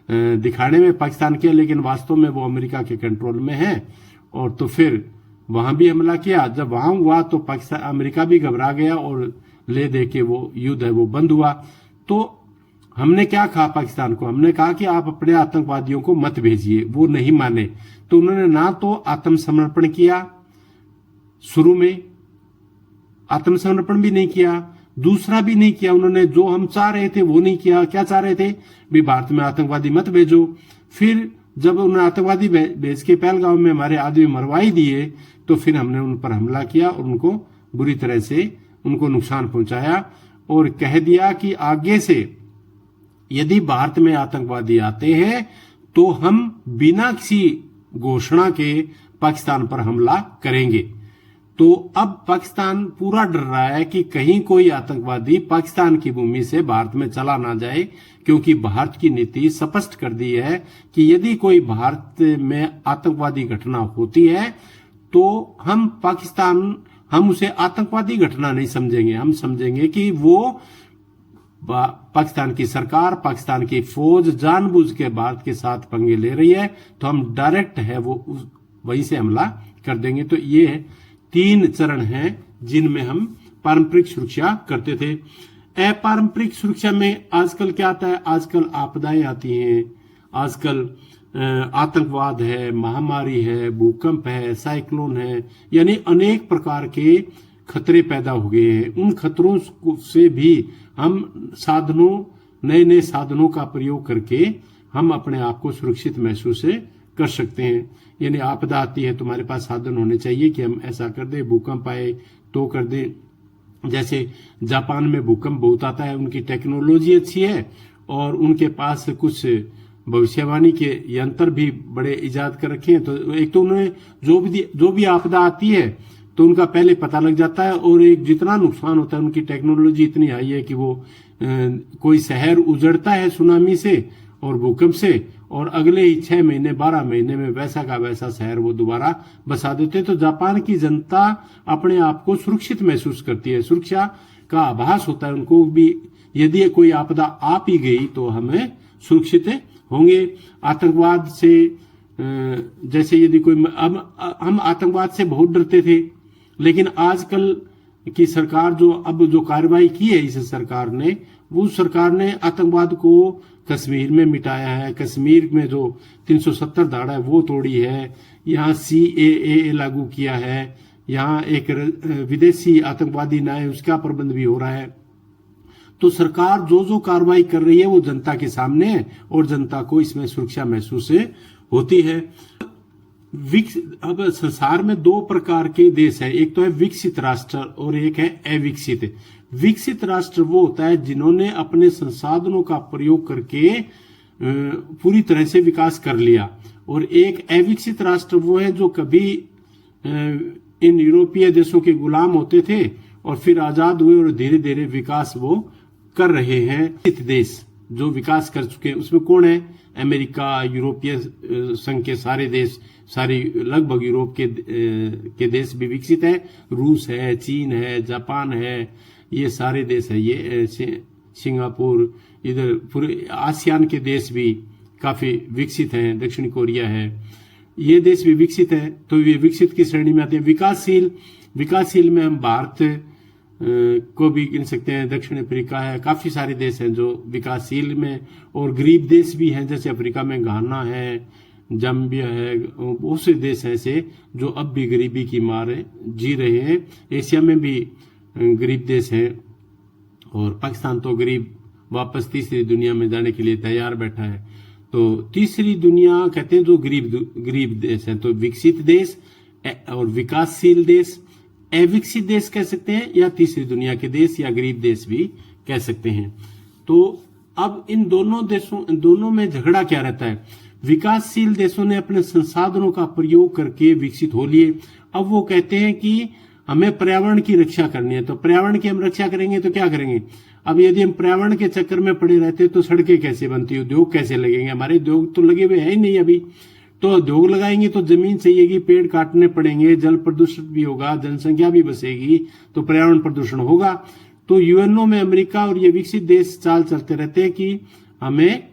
दिखाने में पाकिस्तान के, लेकिन वास्तव में वो अमेरिका के कंट्रोल में है। और तो फिर वहां भी हमला किया। जब वहां हुआ तो पाकिस्तान, अमेरिका भी घबरा गया और ले दे के वो युद्ध है वो बंद हुआ। तो हमने क्या कहा पाकिस्तान को? हमने कहा कि आप अपने आतंकवादियों को मत भेजिए। वो नहीं माने, तो उन्होंने ना तो आत्मसमर्पण किया, शुरू में आत्मसमर्पण भी नहीं किया, दूसरा भी नहीं किया उन्होंने जो हम चाह रहे थे वो नहीं किया। क्या चाह रहे थे? भी भारत में आतंकवादी मत भेजो। फिर जब उन्होंने आतंकवादी भेज के पहलगांव में हमारे आदमी मरवाई दिए, तो फिर हमने उन पर हमला किया और उनको बुरी तरह से उनको नुकसान पहुंचाया और कह दिया कि आगे से यदि भारत में आतंकवादी आते हैं तो हम बिना किसी घोषणा के पाकिस्तान पर हमला करेंगे। तो अब पाकिस्तान पूरा डर रहा है कि कहीं कोई आतंकवादी पाकिस्तान की भूमि से भारत में चला ना जाए, क्योंकि भारत की नीति स्पष्ट कर दी है कि यदि कोई भारत में आतंकवादी घटना होती है तो हम उसे आतंकवादी घटना नहीं समझेंगे। हम समझेंगे कि वो पाकिस्तान की सरकार, पाकिस्तान की फौज जानबूझ के भारत के साथ पंगे ले रही है, तो हम डायरेक्ट है वो वहीं से हमला कर देंगे। तो ये 3 चरण हैं जिनमें हम पारंपरिक सुरक्षा करते थे। अपारंपरिक सुरक्षा में आजकल क्या आता है? आजकल आपदाएं आती हैं, आजकल आतंकवाद है, महामारी है, भूकंप है, साइक्लोन है, यानी अनेक प्रकार के खतरे पैदा हो गए हैं। उन खतरों से भी हम नए नए साधनों का प्रयोग करके हम अपने आप को सुरक्षित महसूस कर सकते हैं। यानी आपदा आती है, तुम्हारे पास साधन होने चाहिए कि हम ऐसा कर दें, भूकंप आए तो कर दें। जैसे जापान में भूकंप बहुत आता है, उनकी टेक्नोलॉजी अच्छी है और उनके पास कुछ भविष्यवाणी के यंत्र भी बड़े इजाद कर रखे हैं। तो एक तो उन्होंने जो भी आपदा आती है तो उनका पहले पता लग जाता है, और एक जितना नुकसान होता है उनकी टेक्नोलॉजी इतनी हाई है कि वो कोई शहर उजड़ता है सुनामी से और भूकंप से, और अगले ही 6 महीने 12 महीने में वैसा का वैसा शहर वो दोबारा बसा देते। तो जापान की जनता अपने आप को सुरक्षित महसूस करती है, सुरक्षा का आभास होता है उनको भी। यदि कोई आपदा आ भी गई तो हमें सुरक्षित होंगे। आतंकवाद से जैसे यदि कोई, अब हम आतंकवाद से बहुत डरते थे, लेकिन आजकल की सरकार जो कार्रवाई की है इस सरकार ने, वो सरकार ने आतंकवाद को कश्मीर में मिटाया है। कश्मीर में जो 370 धारा है वो तोड़ी है। यहाँ CAA लागू किया है। यहाँ एक विदेशी आतंकवादी न आए उसका प्रबंध भी हो रहा है। तो सरकार जो कार्रवाई कर रही है वो जनता के सामने है और जनता को इसमें सुरक्षा महसूस होती है। अब संसार में 2 प्रकार के देश है, एक तो है विकसित राष्ट्र और एक है अविकसित। विकसित राष्ट्र वो होता है जिन्होंने अपने संसाधनों का प्रयोग करके पूरी तरह से विकास कर लिया, और एक अविकसित राष्ट्र वो है जो कभी इन यूरोपीय देशों के गुलाम होते थे और फिर आजाद हुए और धीरे धीरे विकास वो कर रहे हैं। विकसित देश जो विकास कर चुके हैं उसमें कौन है? अमेरिका, यूरोपीय संघ के सारे देश, सारी लगभग यूरोप के देश भी विकसित है। रूस है, चीन है, जापान है, ये सारे देश है। ये सिंगापुर, इधर पूरे आसियान के देश भी काफी विकसित हैं। दक्षिण कोरिया है, ये देश भी विकसित है। तो ये विकसित की श्रेणी में आते हैं। विकासशील में हम भारत को भी गिन सकते हैं, दक्षिण अफ्रीका है, काफी सारे देश हैं जो विकासशील में। और गरीब देश भी हैं, जैसे अफ्रीका में घाना है, जाम्बिया है, बहुत से देश ऐसे जो अब भी गरीबी की मार जी रहे हैं। एशिया में भी गरीब देश हैं, और पाकिस्तान तो गरीब वापस तीसरी दुनिया में जाने के लिए तैयार बैठा है। तो तीसरी दुनिया कहते हैं जो गरीब देश हैं। तो विकसित देश और विकासशील देश, अविकसित देश कह सकते हैं, या तीसरी दुनिया के देश या गरीब देश भी कह सकते हैं। तो अब इन दोनों में झगड़ा क्या रहता है? विकासशील देशों ने अपने संसाधनों का प्रयोग करके विकसित हो लिए। अब वो कहते हैं कि हमें पर्यावरण की रक्षा करनी है, तो पर्यावरण की हम रक्षा करेंगे तो क्या करेंगे? अब यदि हम पर्यावरण के चक्कर में पड़े रहते तो सड़कें कैसे बनती, उद्योग कैसे लगेंगे? हमारे उद्योग तो लगे हुए हैं ही नहीं अभी। तो उद्योग लगाएंगे तो जमीन चाहिएगी, पेड़ काटने पड़ेंगे, जल प्रदूषित भी होगा, जनसंख्या भी बसेगी, तो पर्यावरण प्रदूषण होगा। तो यूएनओ में अमेरिका और ये विकसित देश चाल चलते रहते हैं कि हमें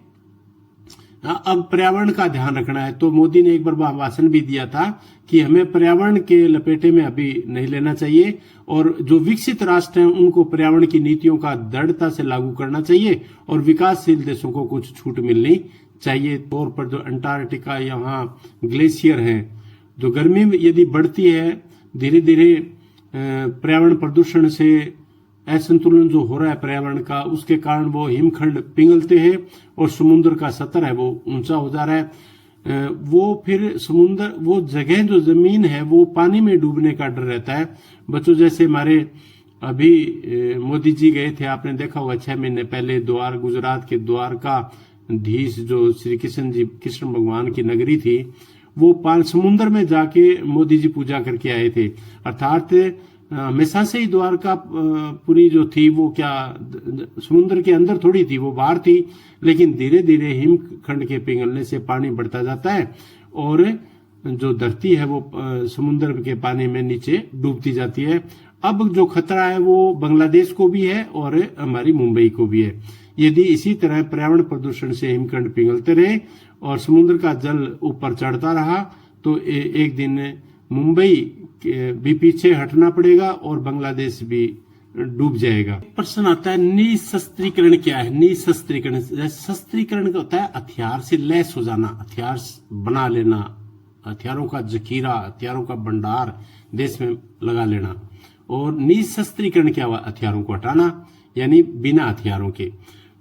अब पर्यावरण का ध्यान रखना है। तो मोदी ने एक बार भाषण भी दिया था कि हमें पर्यावरण के लपेटे में अभी नहीं लेना चाहिए, और जो विकसित राष्ट्र हैं उनको पर्यावरण की नीतियों का दृढ़ता से लागू करना चाहिए, और विकासशील देशों को कुछ छूट मिलनी चाहिए। तौर पर जो अंटार्कटिका, यहाँ ग्लेशियर हैं, जो गर्मी में यदि बढ़ती है धीरे धीरे, पर्यावरण प्रदूषण से असंतुलन जो हो रहा है पर्यावरण का, उसके कारण वो हिमखंड पिघलते हैं और समुद्र का सतह है वो ऊंचा हो जा रहा है। वो फिर समुद्र, वो जगह जो जमीन है वो पानी में डूबने का डर रहता है। बच्चों जैसे हमारे अभी मोदी जी गए थे, आपने देखा होगा 6 महीने पहले, गुजरात के द्वारका धीश जो श्री कृष्ण भगवान की नगरी थी, वो समुद्र में जाके मोदी जी पूजा करके आए थे। अर्थात हमेशा से ही द्वारका पुरी जो थी वो क्या समुद्र के अंदर थोड़ी थी, वो बाहर थी, लेकिन धीरे धीरे हिमखंड के पिघलने से पानी बढ़ता जाता है और जो धरती है वो समुद्र के पानी में नीचे डूबती जाती है। अब जो खतरा है वो बांग्लादेश को भी है और हमारी मुंबई को भी है। यदि इसी तरह पर्यावरण प्रदूषण से हिमखंड पिघलते रहे और समुद्र का जल ऊपर चढ़ता रहा तो एक दिन मुंबई भी पीछे हटना पड़ेगा और बांग्लादेश भी डूब जाएगा। प्रश्न आता है निशस्त्रीकरण क्या है? निशस्त्रीकरण, शस्त्रीकरण होता है हथियार से लैस हो जाना, हथियार बना लेना, हथियारों का जखीरा, हथियारों का भंडार देश में लगा लेना। और निशस्त्रीकरण क्या हुआ? हथियारों को हटाना, यानी बिना हथियारों के।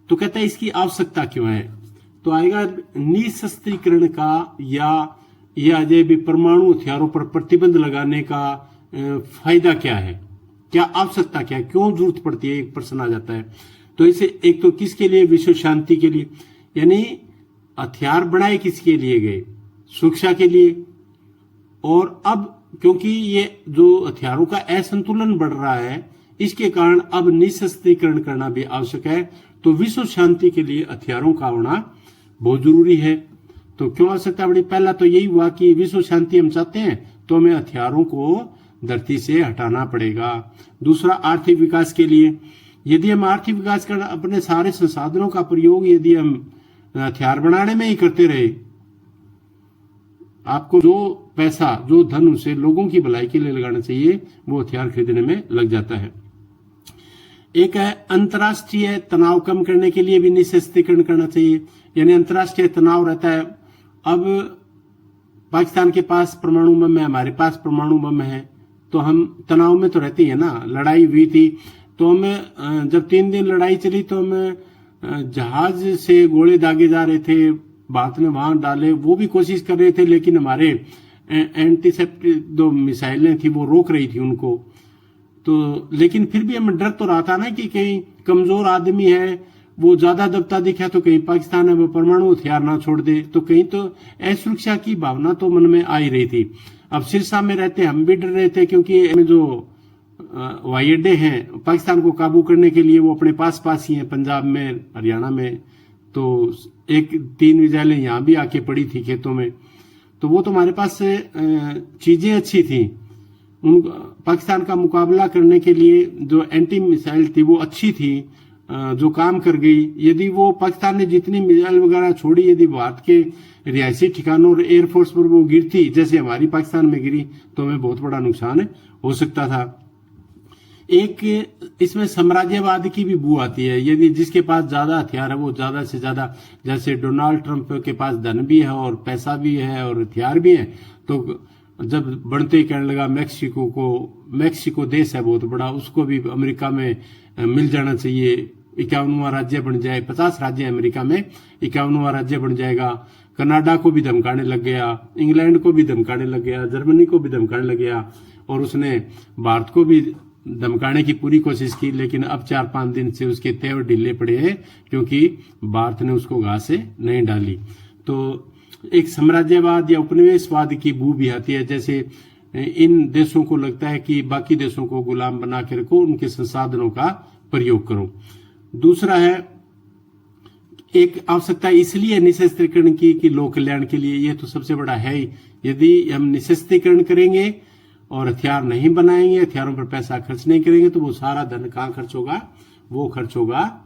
तो कहता है इसकी आवश्यकता क्यों है? तो आएगा निशस्त्रीकरण का या जो भी परमाणु हथियारों पर प्रतिबंध लगाने का फायदा क्या है, क्या आवश्यकता क्या है, क्यों जरूरत पड़ती है, एक प्रश्न आ जाता है। तो इसे एक तो किसके लिए? विश्व शांति के लिए, यानी हथियार बनाए किसके लिए गए? सुरक्षा के लिए। और अब क्योंकि ये जो हथियारों का असंतुलन बढ़ रहा है इसके कारण अब निशस्त्रीकरण करना भी आवश्यक है। तो विश्व शांति के लिए हथियारों का होना बहुत जरूरी है। तो क्यों आवश्यकता पड़ी? पहला तो यही हुआ कि विश्व शांति हम चाहते हैं तो हमें हथियारों को धरती से हटाना पड़ेगा। दूसरा, आर्थिक विकास के लिए, यदि हम आर्थिक विकास कर अपने सारे संसाधनों का प्रयोग यदि हम हथियार बनाने में ही करते रहे, आपको जो पैसा जो धन उसे लोगों की भलाई के लिए लगाना चाहिए वो हथियार खरीदने में लग जाता है। एक है अंतर्राष्ट्रीय तनाव कम करने के लिए भी निःशस्त्रीकरण करना चाहिए, यानी अंतर्राष्ट्रीय तनाव रहता है। अब पाकिस्तान के पास परमाणु बम है, हमारे पास परमाणु बम है, तो हम तनाव में तो रहते हैं ना। लड़ाई हुई थी तो हमें जब 3 दिन लड़ाई चली तो हमें जहाज से गोले दागे जा रहे थे, भारत ने वहां डाले, वो भी कोशिश कर रहे थे, लेकिन हमारे एंटीसेप्टिक जो मिसाइलें थी वो रोक रही थी उनको। तो लेकिन फिर भी हमें डर तो रहा था ना कि कहीं कमजोर आदमी है, वो ज्यादा दबता दिखा तो कहीं पाकिस्तान है वो परमाणु हथियार ना छोड़ दे, तो कहीं तो असुरक्षा की भावना तो मन में आ ही रही थी। अब सिरसा में रहते हम भी डर रहे थे, क्योंकि जो हवाई अड्डे हैं पाकिस्तान को काबू करने के लिए वो अपने पास पास ही हैं, पंजाब में, हरियाणा में। तो 3 मिसाइलें यहाँ भी आके पड़ी थी खेतों में, तो वो तो हमारे पास चीजें अच्छी थी। उन पाकिस्तान का मुकाबला करने के लिए जो एंटी मिसाइल थी वो अच्छी थी, जो काम कर गई। यदि वो पाकिस्तान ने जितनी मिसाइल वगैरह छोड़ी, यदि भारत के रिहायशी ठिकानों और एयरफोर्स पर वो गिरती जैसे हमारी पाकिस्तान में गिरी तो हमें बहुत बड़ा नुकसान हो सकता था। एक इसमें साम्राज्यवाद की भी बू आती है। यदि जिसके पास ज्यादा हथियार है वो ज्यादा से ज्यादा, जैसे डोनाल्ड ट्रंप के पास धन भी है और पैसा भी है और हथियार भी है, तो जब बढ़ते ही कहने लगा मैक्सिको देश है बहुत बड़ा, उसको भी अमेरिका में मिल जाना चाहिए, 51वां राज्य बन जाए। 50 राज्य है अमेरिका में, 51वां राज्य बन जाएगा। कनाडा को भी धमकाने लग गया, इंग्लैंड को भी धमकाने लग गया, जर्मनी को भी धमकाने लग गया, और उसने भारत को भी धमकाने की पूरी कोशिश की। लेकिन अब 4-5 दिन से उसके तेवर ढीले पड़े हैं, क्योंकि भारत ने उसको घास से नहीं डाली। तो एक साम्राज्यवाद या उपनिवेशवाद की बू भी आती है, जैसे इन देशों को लगता है कि बाकी देशों को गुलाम बना के रखो, उनके संसाधनों का प्रयोग करो। दूसरा है, एक आवश्यकता इसलिए निःशस्त्रीकरण की कि लोक कल्याण के लिए, ये तो सबसे बड़ा है ही। यदि हम निःशस्त्रीकरण करेंगे और हथियार नहीं बनाएंगे, हथियारों पर पैसा खर्च नहीं करेंगे, तो वो सारा धन कहाँ खर्च होगा? वो खर्च होगा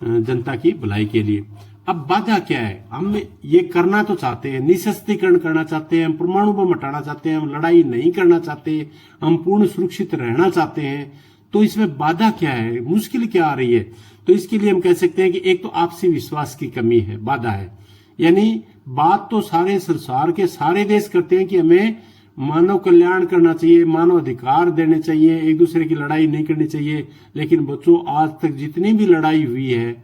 जनता की भलाई के लिए। अब बाधा क्या है? हम ये करना तो चाहते हैं, निःशस्त्रीकरण करना चाहते हैं, हम परमाणु बम हटाना चाहते हैं, हम लड़ाई नहीं करना चाहते, हम पूर्ण सुरक्षित रहना चाहते हैं, तो इसमें बाधा क्या है? मुश्किल क्या आ रही है? तो इसके लिए हम कह सकते हैं कि एक तो आपसी विश्वास की कमी है, बाधा है। यानी बात तो सारे संसार के सारे देश करते हैं कि हमें मानव कल्याण करना चाहिए, मानव अधिकार देने चाहिए, एक दूसरे की लड़ाई नहीं करनी चाहिए। लेकिन बच्चों, आज तक जितनी भी लड़ाई हुई है,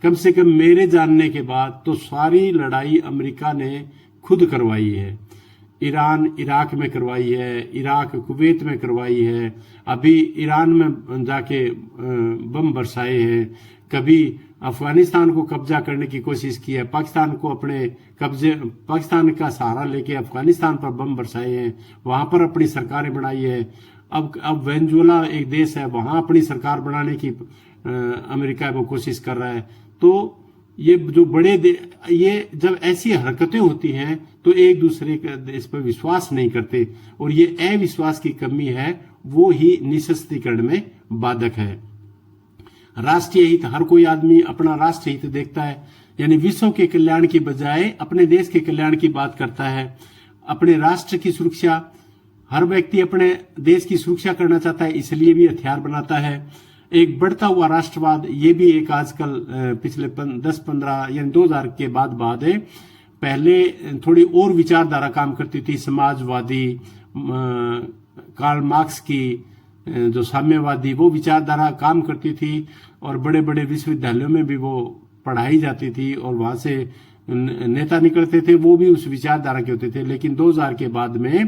कम से कम मेरे जानने के बाद, तो सारी लड़ाई अमेरिका ने खुद करवाई है। ईरान इराक में करवाई है, इराक कुवैत में करवाई है, अभी ईरान में जाके बम बरसाए हैं, कभी अफगानिस्तान को कब्जा करने की कोशिश की है, पाकिस्तान को अपने कब्जे, पाकिस्तान का सहारा लेके अफगानिस्तान पर बम बरसाए हैं, वहां पर अपनी सरकारें बनाई है। अब वेनेजुएला एक देश है, वहां अपनी सरकार बनाने की अमेरिका वो कोशिश कर रहा है। तो ये जो ये जब ऐसी हरकतें होती हैं तो एक दूसरे के देश पर विश्वास नहीं करते, और ये अविश्वास की कमी है, वो ही निःशस्त्रीकरण में बाधक है। राष्ट्रीय हित, हर कोई आदमी अपना राष्ट्रीय हित देखता है, यानी विश्व के कल्याण की बजाय अपने देश के कल्याण की बात करता है। अपने राष्ट्र की सुरक्षा, हर व्यक्ति अपने देश की सुरक्षा करना चाहता है, इसलिए भी हथियार बनाता है। एक बढ़ता हुआ राष्ट्रवाद, ये भी एक आजकल पिछले 10-15 यानी 2000 के बाद बात है। पहले थोड़ी और विचारधारा काम करती थी, समाजवादी, कार्ल मार्क्स की जो साम्यवादी, वो विचारधारा काम करती थी, और बड़े बड़े विश्वविद्यालयों में भी वो पढ़ाई जाती थी, और वहां से नेता निकलते थे, वो भी उस विचारधारा के होते थे। लेकिन 2000 के बाद में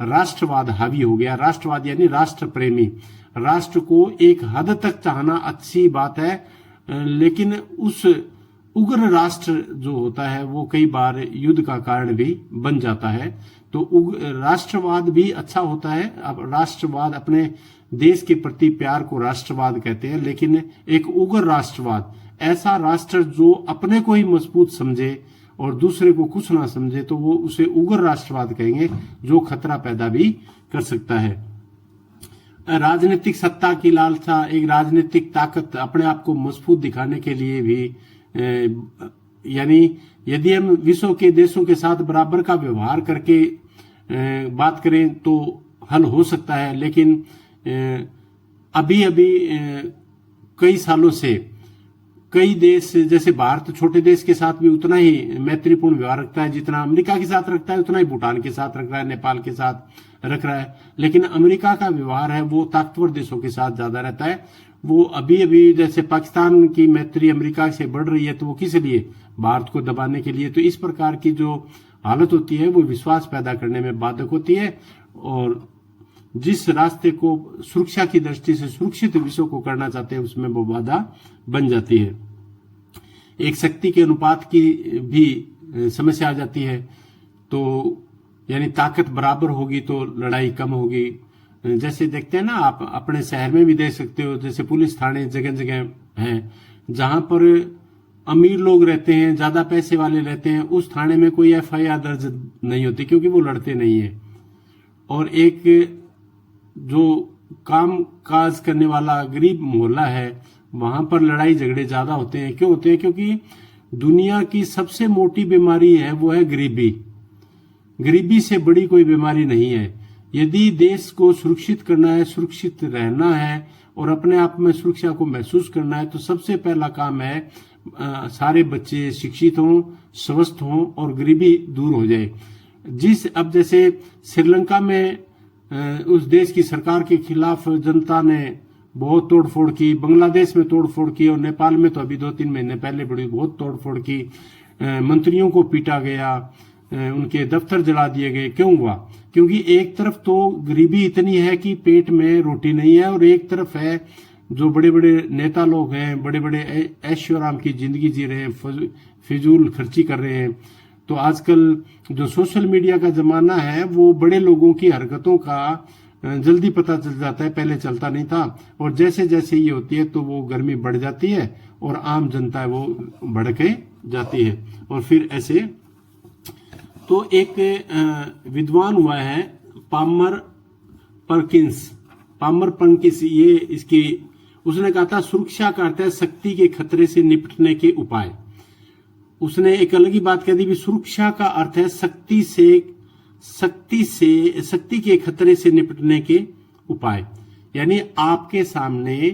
राष्ट्रवाद हावी हो गया। राष्ट्रवाद यानी राष्ट्र प्रेमी, राष्ट्र को एक हद तक चाहना अच्छी बात है, लेकिन उस उग्र राष्ट्र जो होता है वो कई बार युद्ध का कारण भी बन जाता है। तो राष्ट्रवाद भी अच्छा होता है। अब राष्ट्रवाद, अपने देश के प्रति प्यार को राष्ट्रवाद कहते हैं, लेकिन एक उग्र राष्ट्रवाद, ऐसा राष्ट्र जो अपने को ही मजबूत समझे, और दूसरे को कुछ ना समझे तो वो उसे उग्र राष्ट्रवाद कहेंगे, जो खतरा पैदा भी कर सकता है। राजनीतिक सत्ता की लालसा, एक राजनीतिक ताकत अपने आप को मजबूत दिखाने के लिए भी, यानी यदि हम विश्व के देशों के साथ बराबर का व्यवहार करके बात करें तो हल हो सकता है, लेकिन अभी अभी कई सालों से कई देश, जैसे भारत छोटे देश के साथ भी उतना ही मैत्रीपूर्ण व्यवहार रखता है जितना अमेरिका के साथ रखता है, उतना ही भूटान के साथ रख रहा है, नेपाल के साथ रख रहा है। लेकिन अमेरिका का व्यवहार है वो ताकतवर देशों के साथ ज्यादा रहता है। वो अभी अभी जैसे पाकिस्तान की मैत्री अमेरिका से बढ़ रही है, तो वो किस लिए? भारत को दबाने के लिए। तो इस प्रकार की जो हालत होती है वो विश्वास पैदा करने में बाधक होती है, और जिस रास्ते को सुरक्षा की दृष्टि से सुरक्षित विश्व को करना चाहते हैं उसमें वो बाधा बन जाती है। एक शक्ति के अनुपात की भी समस्या आ जाती है, तो यानी ताकत बराबर होगी तो लड़ाई कम होगी। जैसे देखते हैं ना, आप अपने शहर में भी देख सकते हो, जैसे पुलिस थाने जगह जगह हैं, जहां पर अमीर लोग रहते हैं, ज्यादा पैसे वाले रहते हैं, उस थाने में कोई FIR दर्ज नहीं होती क्योंकि वो लड़ते नहीं है। और एक जो काम काज करने वाला गरीब मोहल्ला है, वहां पर लड़ाई झगड़े ज्यादा होते हैं। क्यों होते हैं? क्योंकि दुनिया की सबसे मोटी बीमारी है वो है गरीबी। गरीबी से बड़ी कोई बीमारी नहीं है। यदि देश को सुरक्षित करना है, सुरक्षित रहना है और अपने आप में सुरक्षा को महसूस करना है, तो सबसे पहला काम है सारे बच्चे शिक्षित हों, स्वस्थ हों और गरीबी दूर हो जाए। अब जैसे श्रीलंका में उस देश की सरकार के खिलाफ जनता ने बहुत तोड़फोड़ की, बांग्लादेश में तोड़फोड़ की, और नेपाल में तो अभी 2-3 महीने पहले बहुत तोड़फोड़ की। मंत्रियों को पीटा गया, उनके दफ्तर जला दिए गए। क्यों हुआ? क्योंकि एक तरफ तो गरीबी इतनी है कि पेट में रोटी नहीं है, और एक तरफ है जो बड़े बड़े नेता लोग हैं, बड़े बड़े ऐशो आराम की जिंदगी जी रहे हैं, फिजूल खर्ची कर रहे हैं। तो आजकल जो सोशल मीडिया का जमाना है, वो बड़े लोगों की हरकतों का जल्दी पता चल जाता है, पहले चलता नहीं था। और जैसे जैसे ये होती है तो वो गर्मी बढ़ जाती है और आम जनता है वो भड़के जाती है। और फिर ऐसे तो एक विद्वान हुआ है पामर परकिंस, ये इसकी उसने कहा था सुरक्षा का अर्थ है शक्ति के खतरे से निपटने के उपाय। उसने एक अलग ही बात कह दी कि सुरक्षा का अर्थ है शक्ति के खतरे से निपटने के उपाय। यानी आपके सामने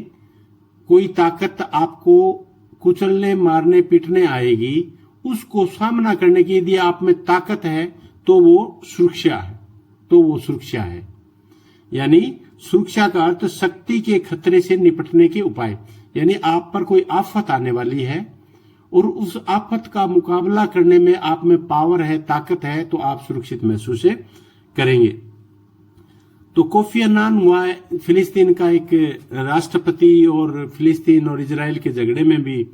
कोई ताकत आपको कुचलने, मारने, पीटने आएगी, उसको सामना करने की यदि आप में ताकत है तो वो सुरक्षा है। यानी सुरक्षा का अर्थ शक्ति के खतरे से निपटने के उपाय। यानी आप पर कोई आफत आने वाली है और उस आफत का मुकाबला करने में आप में पावर है, ताकत है, तो आप सुरक्षित महसूस करेंगे। तो कोफी अन्नान हुआ फिलिस्तीन का एक राष्ट्रपति, और फिलिस्तीन और इजराइल के झगड़े में भी,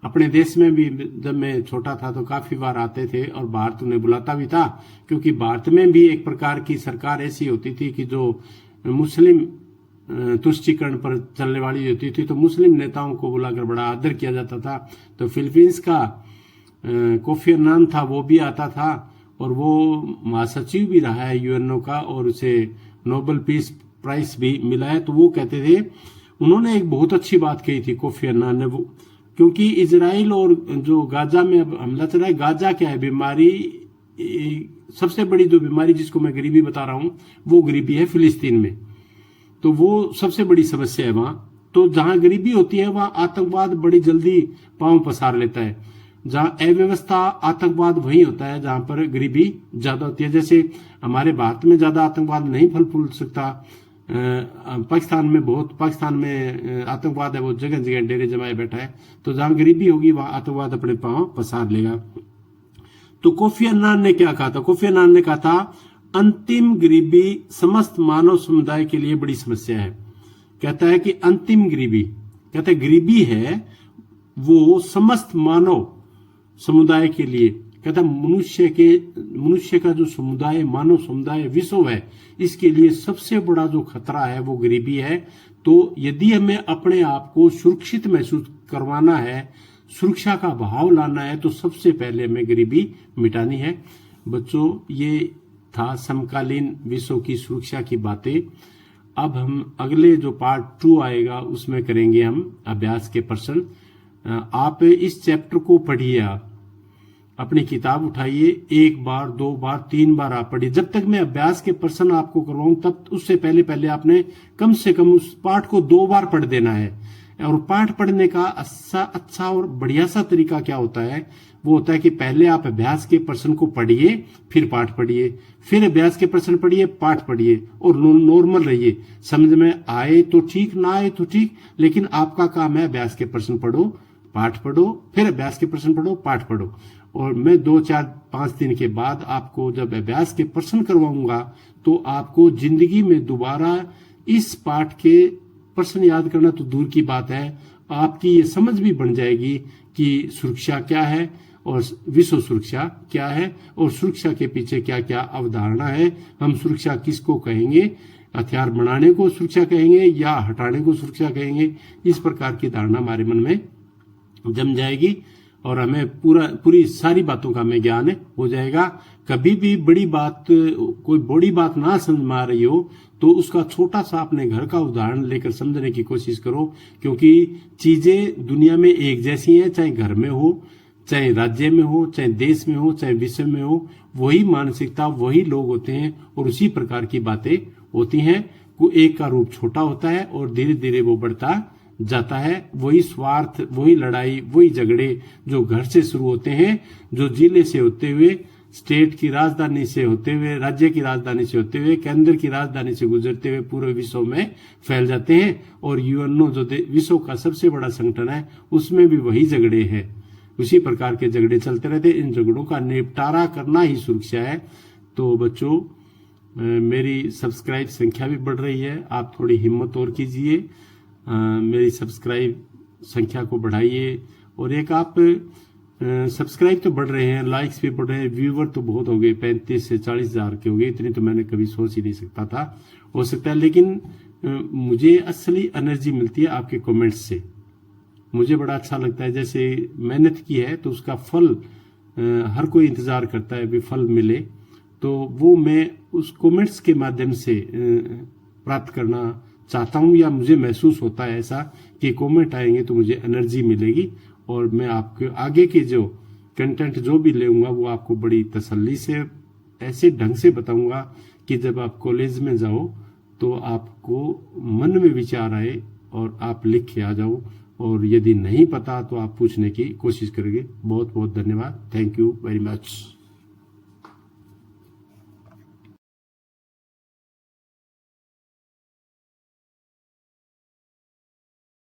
अपने देश में भी जब मैं छोटा था तो काफी बार आते थे और भारत उन्हें बुलाता भी था, क्योंकि भारत में भी एक प्रकार की सरकार ऐसी होती थी कि जो मुस्लिम तुष्टीकरण पर चलने वाली होती थी, तो मुस्लिम नेताओं को बुलाकर बड़ा आदर किया जाता था। तो फिलीपींस का कोफी अन्नान था, वो भी आता था, और वो महासचिव भी रहा है यूएनओ का, और उसे नोबेल पीस प्राइज भी मिला है। तो वो कहते थे, उन्होंने एक बहुत अच्छी बात कही थी कोफी अन्नान ने, वो क्योंकि इजराइल और जो गाजा में अब हमला चला है, गाजा क्या है बीमारी, सबसे बड़ी जो बीमारी जिसको मैं गरीबी बता रहा हूं, वो गरीबी है फिलिस्तीन में। तो वो सबसे बड़ी समस्या है वहां। तो जहां गरीबी होती है वहां आतंकवाद बड़ी जल्दी पांव पसार लेता है। जहां अव्यवस्था, आतंकवाद वही होता है जहां पर गरीबी ज्यादा होती है। जैसे हमारे भारत में ज्यादा आतंकवाद नहीं फल फूल सकता, पाकिस्तान में आतंकवाद है, वो जगह जगह डेरे जमाए बैठा है। तो जहां गरीबी होगी वहां आतंकवाद अपने पांव पसार लेगा। तो कोफी अन्नान ने क्या कहा था? कोफी अन्नान ने कहा था, अंतिम गरीबी समस्त मानव समुदाय के लिए बड़ी समस्या है। कहता है कि अंतिम गरीबी, कहता है गरीबी है वो समस्त मानव समुदाय के लिए, कहता मनुष्य का जो समुदाय, मानव समुदाय, विश्व है, इसके लिए सबसे बड़ा जो खतरा है वो गरीबी है। तो यदि हमें अपने आप को सुरक्षित महसूस करवाना है, सुरक्षा का भाव लाना है तो सबसे पहले हमें गरीबी मिटानी है। बच्चों, ये था समकालीन विश्व की सुरक्षा की बातें। अब हम अगले जो पार्ट 2 आएगा उसमें करेंगे हम अभ्यास के प्रश्न। आप इस चैप्टर को पढ़िए, आप अपनी किताब उठाइए, 1 बार 2 बार 3 बार आप पढ़िए। जब तक मैं अभ्यास के प्रश्न आपको करवाऊं तब उससे पहले आपने कम से कम उस पाठ को 2 बार पढ़ देना है। और पाठ पढ़ने का अच्छा और बढ़िया सा तरीका क्या होता है, वो होता है कि पहले आप अभ्यास के प्रश्न को पढ़िए, फिर पाठ पढ़िए, फिर अभ्यास के प्रश्न पढ़िए, पाठ पढ़िए, और नॉर्मल रहिए। समझ में आए तो ठीक, ना आए तो ठीक, लेकिन आपका काम है अभ्यास के प्रश्न पढ़ो, पाठ पढ़ो, फिर अभ्यास के प्रश्न पढ़ो, पाठ पढ़ो। और मैं 2 4 5 दिन के बाद आपको जब अभ्यास के प्रश्न करवाऊंगा तो आपको जिंदगी में दोबारा इस पाठ के प्रश्न याद करना तो दूर की बात है, आपकी ये समझ भी बन जाएगी कि सुरक्षा क्या है और विश्व सुरक्षा क्या है और सुरक्षा के पीछे क्या क्या अवधारणा है। हम सुरक्षा किसको कहेंगे, हथियार बनाने को सुरक्षा कहेंगे या हटाने को सुरक्षा कहेंगे। इस प्रकार की धारणा हमारे मन में जम जाएगी और हमें पूरी सारी बातों का हमें ज्ञान हो जाएगा। कभी भी बड़ी बात, कोई बड़ी बात ना समझ में आ रही हो तो उसका छोटा सा अपने घर का उदाहरण लेकर समझने की कोशिश करो, क्योंकि चीजें दुनिया में एक जैसी हैं, चाहे घर में हो, चाहे राज्य में हो, चाहे देश में हो, चाहे विश्व में हो, वही मानसिकता, वही लोग होते हैं और उसी प्रकार की बातें होती हैं। एक का रूप छोटा होता है और धीरे धीरे वो बढ़ता जाता है। वही स्वार्थ, वही लड़ाई, वही झगड़े जो घर से शुरू होते हैं, जो जिले से होते हुए, स्टेट की राजधानी से होते हुए, राज्य की राजधानी से होते हुए, केंद्र की राजधानी से गुजरते हुए पूरे विश्व में फैल जाते हैं। और यूएनओ जो विश्व का सबसे बड़ा संगठन है उसमें भी वही झगड़े हैं, उसी प्रकार के झगड़े चलते रहते। इन झगड़ों का निपटारा करना ही सुरक्षा है। तो बच्चों, मेरी सब्सक्राइब संख्या भी बढ़ रही है, आप थोड़ी हिम्मत और कीजिए, मेरी सब्सक्राइब संख्या को बढ़ाइए। और एक आप सब्सक्राइब तो बढ़ रहे हैं, लाइक्स भी बढ़ रहे हैं, व्यूवर तो बहुत हो गए, 35 से 40 हजार के हो गए। इतनी तो मैंने कभी सोच ही नहीं सकता था, हो सकता है। लेकिन मुझे असली एनर्जी मिलती है आपके कमेंट्स से, मुझे बड़ा अच्छा लगता है। जैसे मेहनत की है तो उसका फल हर कोई इंतजार करता है, अभी फल मिले, तो वो मैं उस कमेंट्स के माध्यम से प्राप्त करना चाहता हूं, या मुझे महसूस होता है ऐसा कि कमेंट आएंगे तो मुझे एनर्जी मिलेगी और मैं आपके आगे के जो कंटेंट जो भी लेऊंगा वो आपको बड़ी तसल्ली से ऐसे ढंग से बताऊंगा कि जब आप कॉलेज में जाओ तो आपको मन में विचार आए और आप लिख के आ जाओ, और यदि नहीं पता तो आप पूछने की कोशिश करेंगे। बहुत बहुत धन्यवाद। Thank you very much.